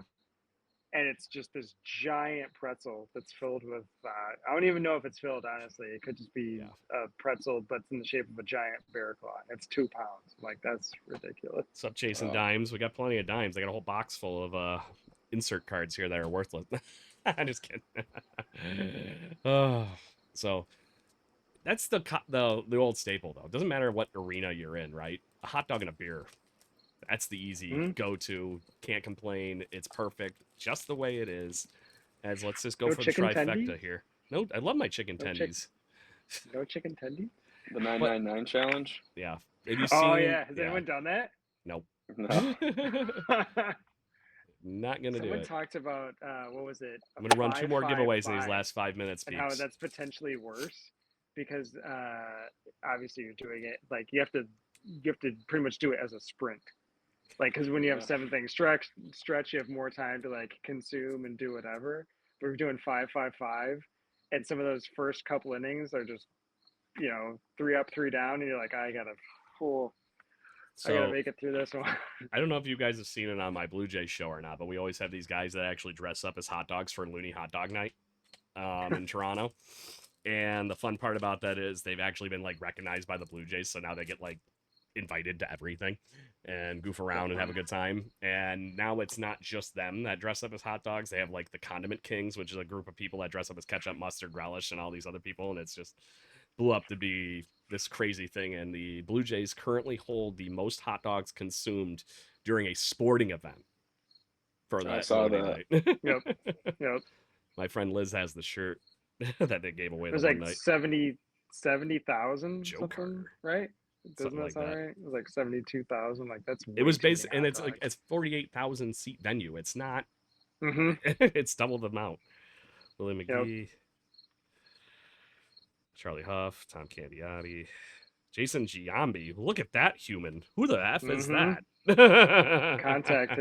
and it's just this giant pretzel that's filled with, I don't even know if it's filled, honestly. It could just be a pretzel, but it's in the shape of a giant bear claw. It's 2 pounds. Like, that's ridiculous. What's up, chasing dimes? We got plenty of dimes. I got a whole box full of insert cards here that are worthless. I'm just kidding. So that's the old staple, though. It doesn't matter what arena you're in, right? A hot dog and a beer. That's the easy go-to. Can't complain. It's perfect, just the way it is. As let's just go for the trifecta here. No, I love my chicken tendies. No chicken tendies? The 999 challenge? Yeah. Has anyone done that? Nope. No. Not going to do it. Someone talked about, what was it? I'm going to run 2 more giveaways in these last 5 minutes, and how that's potentially worse because obviously you're doing it, like you have to pretty much do it as a sprint. Like, because when you have Yeah. 7 things stretch, you have more time to like consume and do whatever. But we're doing 5-5-5, and some of those first couple innings are just 3 up, 3 down, and you're like, I gotta So make it through this one. I don't know if you guys have seen it on my Blue Jays show or not, but we always have these guys that actually dress up as hot dogs for Looney Hot Dog Night in Toronto. And the fun part about that is they've actually been like recognized by the Blue Jays, so now they get like invited to everything and goof around and have a good time. And now it's not just them that dress up as hot dogs. They have like the Condiment Kings, which is a group of people that dress up as ketchup, mustard, relish, and all these other people. And it's just blew up to be this crazy thing. And the Blue Jays currently hold the most hot dogs consumed during a sporting event for I that saw Monday that. night. Yep. My friend Liz has the shirt that they gave away It the was one like night. 70,000 Joe something, Carter. right? Doesn't Something that like sound that. right? It was like 72,000. Like that's It way was too many basic, and hot it's like dogs. it's 48,000 seat venue. It's not. Mm-hmm. It's double the amount. Willie Yep. McGee, Charlie Huff, Tom Candiotti, Jason Giambi. Look at that human. Who the f is Mhm. that? Contact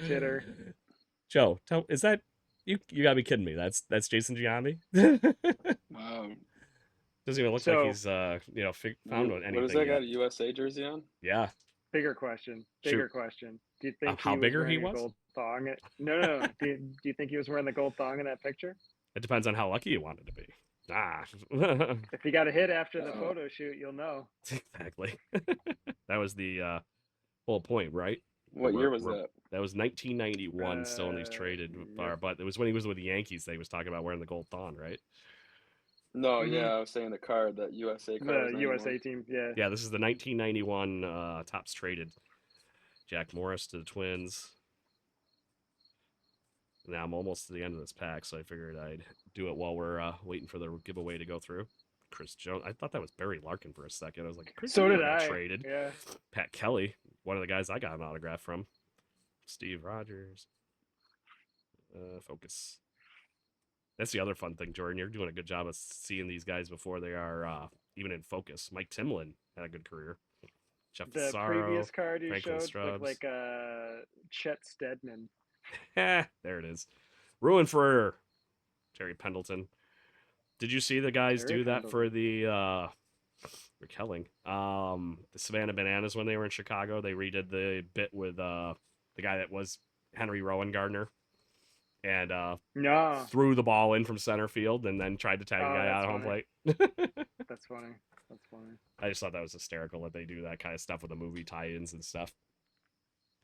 hitter. Joe, is that you? You gotta be kidding me. That's Jason Giambi. Um, Doesn't even look like So he's found on what does anything that got yet. a USA jersey on? Yeah. bigger question. Shoot. Do you think How he was bigger he wearing a was? gold thong? No. Do you think he was wearing the gold thong in that picture? It depends on how lucky you wanted to be. Ah. If he got a hit after the Uh-oh. photo shoot, you'll know. Exactly. That was the whole point, right? What year was that? That was 1991. Still in these traded bar, but it was when he was with the Yankees. They was talking about wearing the gold thong, right? No, Mhm. yeah, I was saying the card, that USA card was The 91. USA team, yeah. Yeah, this is the 1991 tops traded. Jack Morris to the Twins. Now I'm almost to the end of this pack, so I figured I'd do it while we're waiting for the giveaway to go through. Chris Jones. I thought that was Barry Larkin for a second. I was like, Chris So Jones did got I. traded. Yeah. Pat Kelly, one of the guys I got an autograph from. Steve Rogers. Focus. That's the other fun thing, Jordan. You're doing a good job of seeing these guys before they are even in focus. Mike Timlin had a good career. Jeff The Pizzaro, previous card you Franklin showed Stubbs. looked like Chet Stedman. There it is. Ruin for Terry Pendleton. Did you see the guys Terry do that Pendleton. for the Rick Helling? The Savannah Bananas when they were in Chicago? They redid the bit with the guy that was Henry Rowan Gardner and No. threw the ball in from center field and then tried to tag a Oh, guy out that's of home funny. plate. That's funny. That's funny. I just thought that was hysterical that they do that kind of stuff with the movie tie-ins and stuff.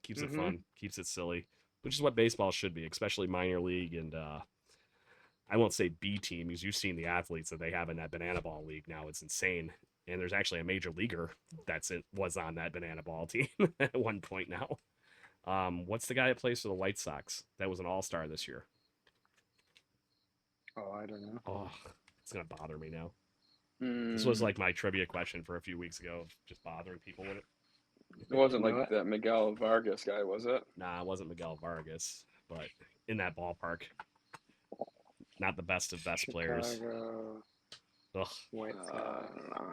Keeps it fun, keeps it silly, which is what baseball should be, especially minor league and I won't say B team because you've seen the athletes that they have in that banana ball league now. It's insane. And there's actually a major leaguer was on that banana ball team at one point now. What's the guy that plays for the White Sox? That was an all-star this year. Oh, I don't know. Oh, it's gonna bother me now. Mm. This was like my trivia question for a few weeks ago, just bothering people with it. It wasn't You know like what? that Miguel Vargas guy, was it? Nah, it wasn't Miguel Vargas, but in that ballpark. Not the best of best players. Chicago Ugh. White I Sox. don't know.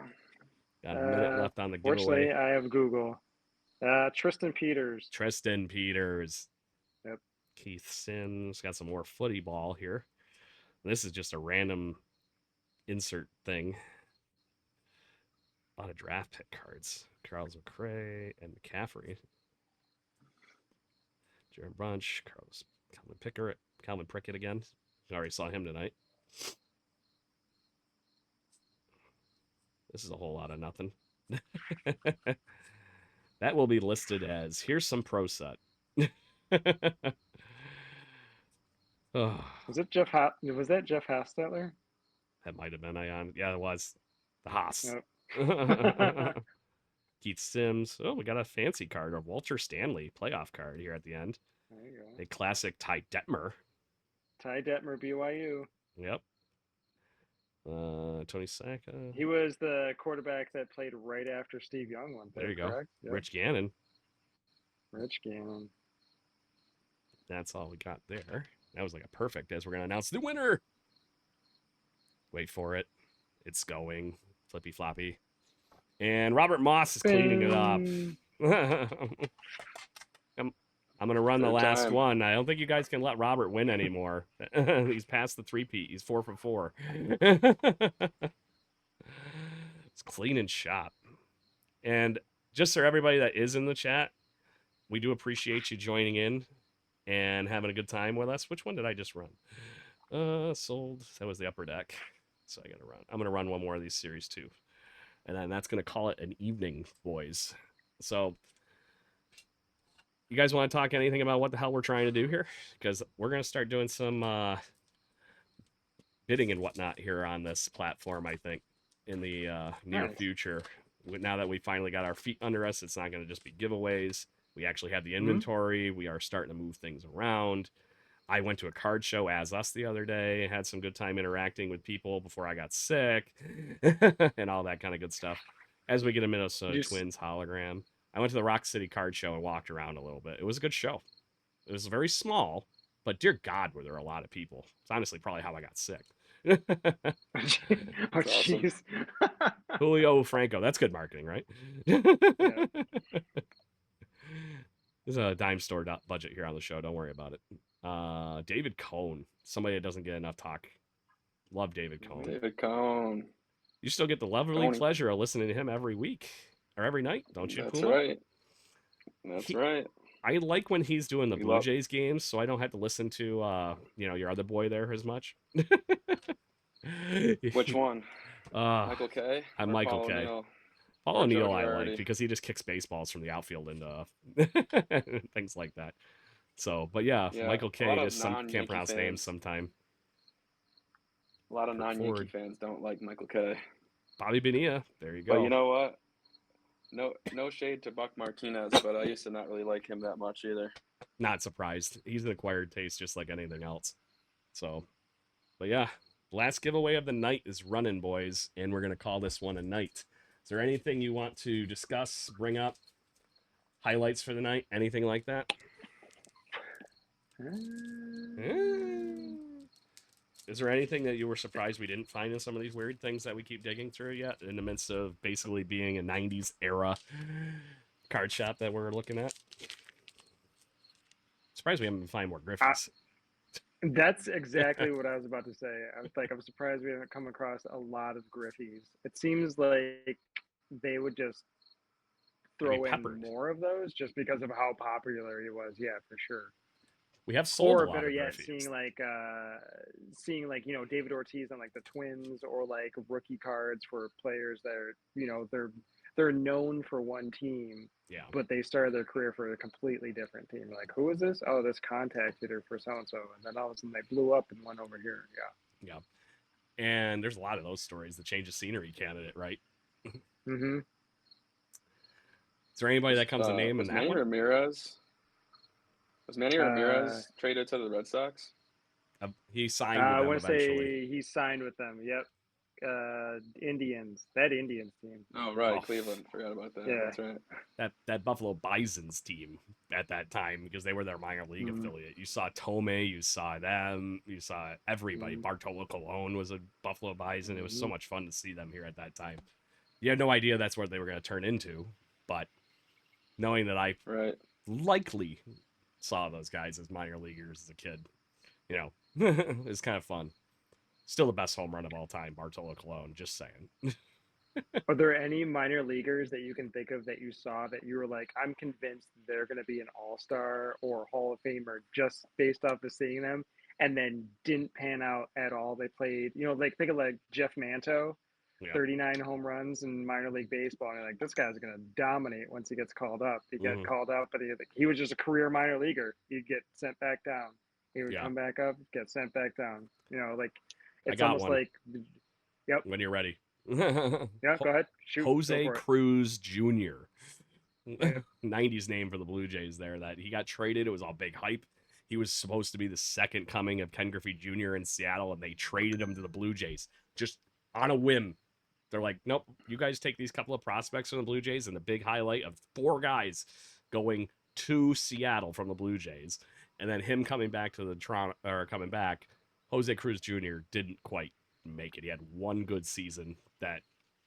Got a minute left on the Fortunately, giveaway. I have Google. Tristan Peters. Tristan Peters. Yep. Keith Sims. Got some more footy ball here. This is just a random insert thing. A lot of draft pick cards. Charles McRae and McCaffrey. Jared Bunch. Calvin Prickett again. I already saw him tonight. This is a whole lot of nothing. That will be listed as here's some pro set. Oh, Was that Jeff Hostetler? that might have been Ion. Yeah, it was. The Haas. Yep. Keith Sims. Oh, we got a fancy card. A Walter Stanley playoff card here at the end. There you go. A classic Ty Detmer. Ty Detmer, BYU. Yep. Tony Sacca. He was the quarterback that played right after Steve Young went there. There you go. Correct? Yep. Rich Gannon. Rich Gannon. That's all we got there. That was like a perfect as we're going to announce the winner. Wait for it. It's going. Flippy floppy. And Robert Moss is cleaning it up. I'm gonna run the Third last time. one. I don't think you guys can let Robert win anymore. He's past the three-peat. He's 4 for 4. It's clean and shop. And just for everybody that is in the chat, we do appreciate you joining in and having a good time with us. Which one did I just run? Sold. That was the upper deck. So I gotta run. I'm gonna run one more of these series too. And then that's gonna call it an evening, boys. So you guys want to talk anything about what the hell we're trying to do here? Because we're gonna start doing some bidding and whatnot here on this platform, I think, in the near Nice. future. Now that we finally got our feet under us, it's not going to just be giveaways. We actually have the Mm-hmm. inventory. We are starting to move things around. I went to a card show as us the other day, had some good time interacting with people before I got sick and all that kind of good stuff. As we get a Minnesota Just Twins hologram. I went to the Rock City card show and walked around a little bit. It was a good show. It was very small, but dear God, were there a lot of people. It's honestly probably how I got sick. oh That's awesome. jeez. Julio Franco. That's good marketing, right? Yeah. There's a dime store budget here on the show. Don't worry about it. David Cohn. Somebody that doesn't get enough talk. Love David Cohn. David Cohn. You still get the lovely Coney. pleasure of listening to him every week or every night, don't you, That's Puma? right. That's He- right. I like when he's doing the We Blue love- Jays games, so I don't have to listen to your other boy there as much. Which one? Uh, Michael K. I'm or Michael Paul K. O'Neill? Paul Or Joe O'Neill I Girardi? like because he just kicks baseballs from the outfield into things like that. So, but yeah, Yeah, Michael a K. lot of just can't non-Yankee pronounce fans. names sometime. A lot of Kurt non-Yankee Ford. fans don't like Michael K. Bobby Bonilla. There you go. But you know what? No shade to Buck Martinez, but I used to not really like him that much either. Not surprised. He's an acquired taste just like anything else. So, but yeah, last giveaway of the night is running, boys, and we're going to call this one a night. Is there anything you want to discuss, bring up, highlights for the night, anything like that? Is there anything that you were surprised we didn't find in some of these weird things that we keep digging through yet in the midst of basically being a 90s era card shop that we're looking at? Surprised we haven't been finding more Griffies. That's exactly what I was about to say. I was like, I'm surprised we haven't come across a lot of Griffies. It seems like they would just throw in peppered. more of those just because of how popular he was. Yeah, for sure. We have sold Or a lot better of yet, Griffies. seeing like David Ortiz on like the Twins, or like rookie cards for players that are they're known for one team, Yeah. but they started their career for a completely different team. Like, who is this? Oh, this contact hitter for so and so, and then all of a sudden they blew up and went over here. Yeah. Yeah. And there's a lot of those stories. The change of scenery candidate, right? Mm-hmm. Is there anybody that comes to name in was that Manny one? Ramirez? Was Manny Ramirez traded to the Red Sox? He signed I with them want to eventually. say he signed with them. Yep. Indians. That Indians team. Oh, right, Oh. Cleveland. Forgot about that. Yeah. That's right. That Buffalo Bisons team at that time, because they were their minor league affiliate. You saw Tomei, you saw them, you saw everybody. Bartolo Colon was a Buffalo Bison. It was so much fun to see them here at that time. You had no idea that's what they were going to turn into, but knowing that I likely saw those guys as minor leaguers as a kid, it's kind of fun. Still the best home run of all time, Bartolo Colon, just saying. Are there any minor leaguers that you can think of that you saw that you were like, I'm convinced they're going to be an all-star or Hall of Famer just based off of seeing them, and then didn't pan out at all? They played, like think of like Jeff Manto, 39 home runs in minor league baseball, and you're like, this guy's going to dominate once he gets called up. He got called up, but he was just a career minor leaguer. He'd get sent back down. He would come back up, get sent back down. Like, it's almost one. like, yep. When you're ready. Yeah, go ahead. Shoot. Jose Cruz Jr. 90s name for the Blue Jays there. That he got traded. It was all big hype. He was supposed to be the second coming of Ken Griffey Jr. in Seattle, and they traded him to the Blue Jays just on a whim. They're like, nope, you guys take these couple of prospects from the Blue Jays, and the big highlight of 4 guys going to Seattle from the Blue Jays, and then him coming back to the Toronto, or coming back. Jose Cruz Jr. didn't quite make it. He had one good season that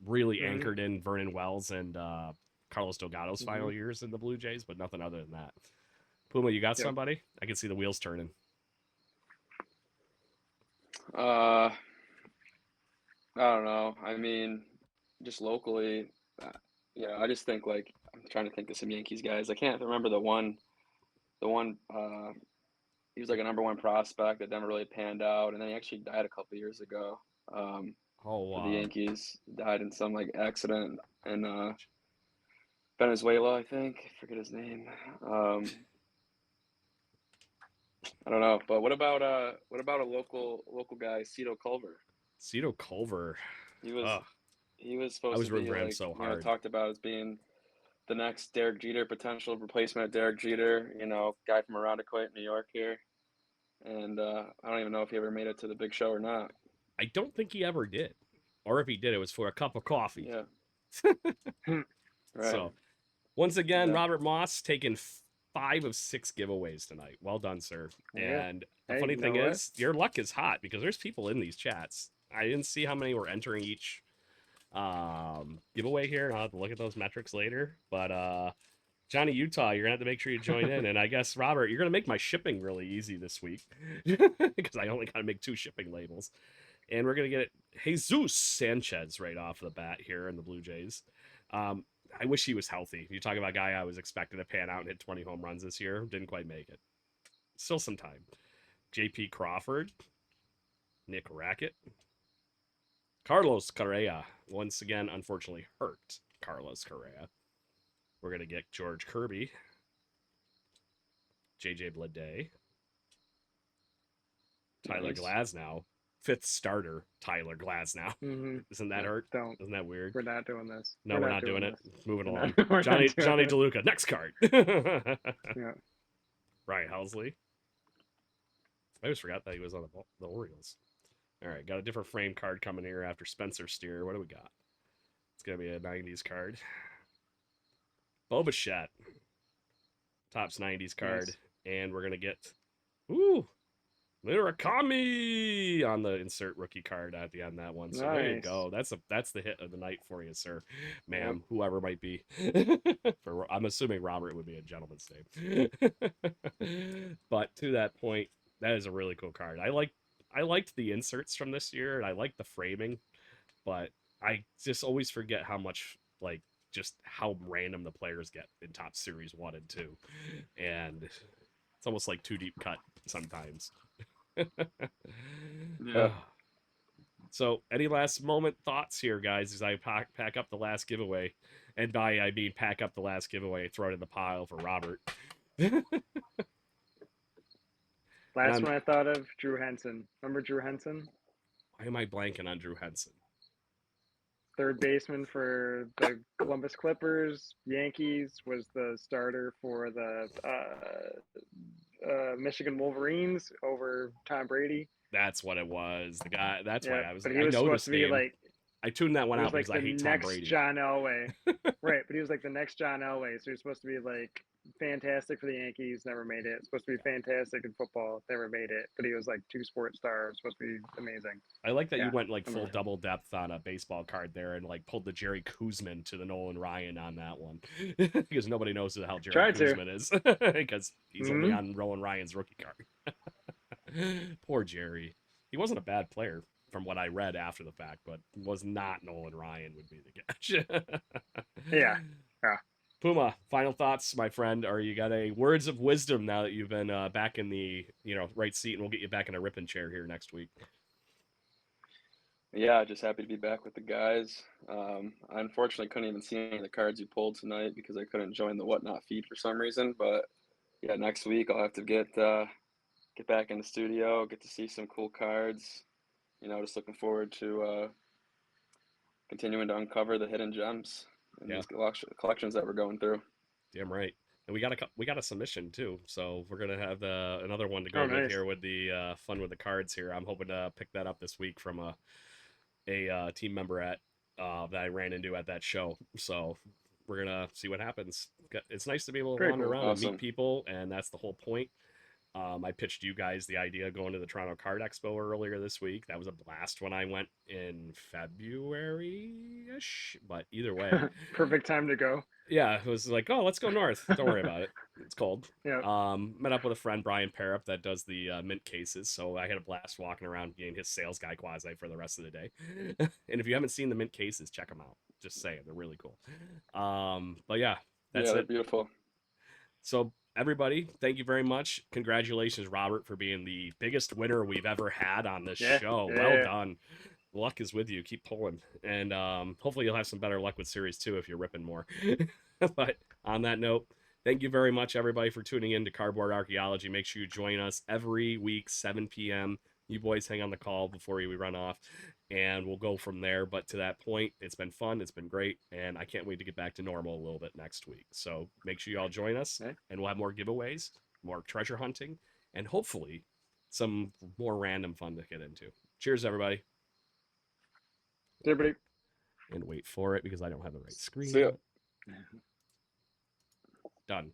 really anchored in Vernon Wells and Carlos Delgado's final years in the Blue Jays, but nothing other than that. Puma, you got Yep. somebody? I can see the wheels turning. I don't know. I mean, just locally, uh, I just think like I'm trying to think of some Yankees guys. I can't remember the one. He was like a number one prospect that never really panned out, and then he actually died a couple years ago. Oh, For the Yankees, he died in some like accident in Venezuela, I think. I forget his name. I don't know, but what about a local guy, Cito Culver? Cito Culver. He was Oh, he was I supposed was to rooting be for him like, so hard. talked about as being the next Derek Jeter, potential replacement of Derek Jeter, guy from Irondequoit, New York here. And I don't even know if he ever made it to the big show or not. I don't think he ever did. Or if he did, it was for a cup of coffee. Yeah, right. So, once again, Yeah. Robert Moss taking 5 of 6 giveaways tonight. Well done, sir. Yeah. And the Hey, funny you thing know what? is, your luck is hot because there's people in these chats. I didn't see how many were entering each giveaway here. I'll have to look at those metrics later. But Johnny Utah, you're gonna have to make sure you join in. And I guess Robert, you're gonna make my shipping really easy this week because I only gotta make 2 shipping labels. And we're gonna get Jesus Sanchez right off the bat here in the Blue Jays. I wish he was healthy. You talk about a guy I was expecting to pan out and hit 20 home runs this year. Didn't quite make it. Still some time. J.P. Crawford, Nick Rackett, Carlos Correa. Once again, unfortunately hurt Carlos Correa. We're going to get George Kirby, J.J. Bleday, Tyler Nice. Glasnow, 5th starter Tyler Glasnow. Mm-hmm. Isn't that hurt? Don't. Isn't that weird? We're not doing this. No, we're not doing it. Moving We're along. not- we're not Johnny doing it. DeLuca, next card. Yeah. Ryan Helsley. I always forgot that he was on the Orioles. All right, got a different frame card coming here after Spencer Steer. What do we got? It's going to be a 90s card. Boba Topps 90s card. Nice. And we're going to get, ooh, Murakami on the insert rookie card at the end of that one. So there you Nice. go. That's the hit of the night for you, sir, ma'am, Yep. whoever might be. I'm assuming Robert would be a gentleman's name. But to that point, that is a really cool card. I liked the inserts from this year, and I liked the framing, but I just always forget how much just how random the players get in Top Series 1 and 2, and it's almost like too deep cut sometimes. Yeah. So, any last moment thoughts here, guys, as I pack up the last giveaway? And by I mean pack up the last giveaway, throw it in the pile for Robert. Last one I thought of, Drew Henson. Remember Drew Henson? Why am I blanking on Drew Henson? Third baseman for the Columbus Clippers. Yankees, was the starter for the Michigan Wolverines over Tom Brady. That's what it was. The guy. That's why I was. But Like, he was I know supposed this to be name. like, I tuned that one he out was like because I the hate Tom next Brady. John Elway. Right, but he was like the next John Elway. So he was supposed to be like fantastic for the Yankees, never made it. Supposed to be fantastic in football, never made it. But he was like 2 sports stars, supposed to be amazing. I like that Yeah, you went like full remember. double depth on a baseball card there and like pulled the Jerry Koosman to the Nolan Ryan on that one because nobody knows who the hell Jerry Tried to. Koosman is because he's only on Nolan Ryan's rookie card. Poor Jerry. He wasn't a bad player from what I read after the fact, but was not Nolan Ryan would be the catch. Yeah. Puma, final thoughts, my friend. Are you got a words of wisdom now that you've been back in the right seat, and we'll get you back in a ripping chair here next week? Yeah, just happy to be back with the guys. I unfortunately couldn't even see any of the cards you pulled tonight because I couldn't join the Whatnot feed for some reason. But yeah, next week I'll have to get back in the studio, get to see some cool cards. Just looking forward to continuing to uncover the hidden gems in these collections that we're going through. Damn right. And we got a submission too, so we're gonna have another one to go with here with the fun with the cards here. I'm hoping to pick that up this week from a team member at that I ran into at that show. So we're gonna see what happens. It's nice to be able to wander around and meet people, and that's the whole point. I pitched you guys the idea of going to the Toronto Card Expo earlier this week. That was a blast when I went in February-ish, but either way. Perfect time to go. Yeah, it was like, oh, let's go north. Don't worry about it. It's cold. Yeah. Met up with a friend, Brian Parup, that does the mint cases. So I had a blast walking around being his sales guy quasi for the rest of the day. And if you haven't seen the mint cases, check them out. Just saying, they're really cool. But yeah, that's Yeah, they're it. beautiful. So everybody, thank you very much. Congratulations, Robert, for being the biggest winner we've ever had on this Yeah. show. Yeah. Well done. Luck is with you. Keep pulling. And hopefully you'll have some better luck with Series 2 if you're ripping more. But on that note, thank you very much, everybody, for tuning in to Cardboard Archaeology. Make sure you join us every week, 7 p.m. You boys hang on the call before we run off, and we'll go from there. But to that point, it's been fun. It's been great. And I can't wait to get back to normal a little bit next week. So make sure you all join us, Okay. and we'll have more giveaways, more treasure hunting, and hopefully some more random fun to get into. Cheers, everybody. Everybody. And wait for it because I don't have the right screen. See ya. Done.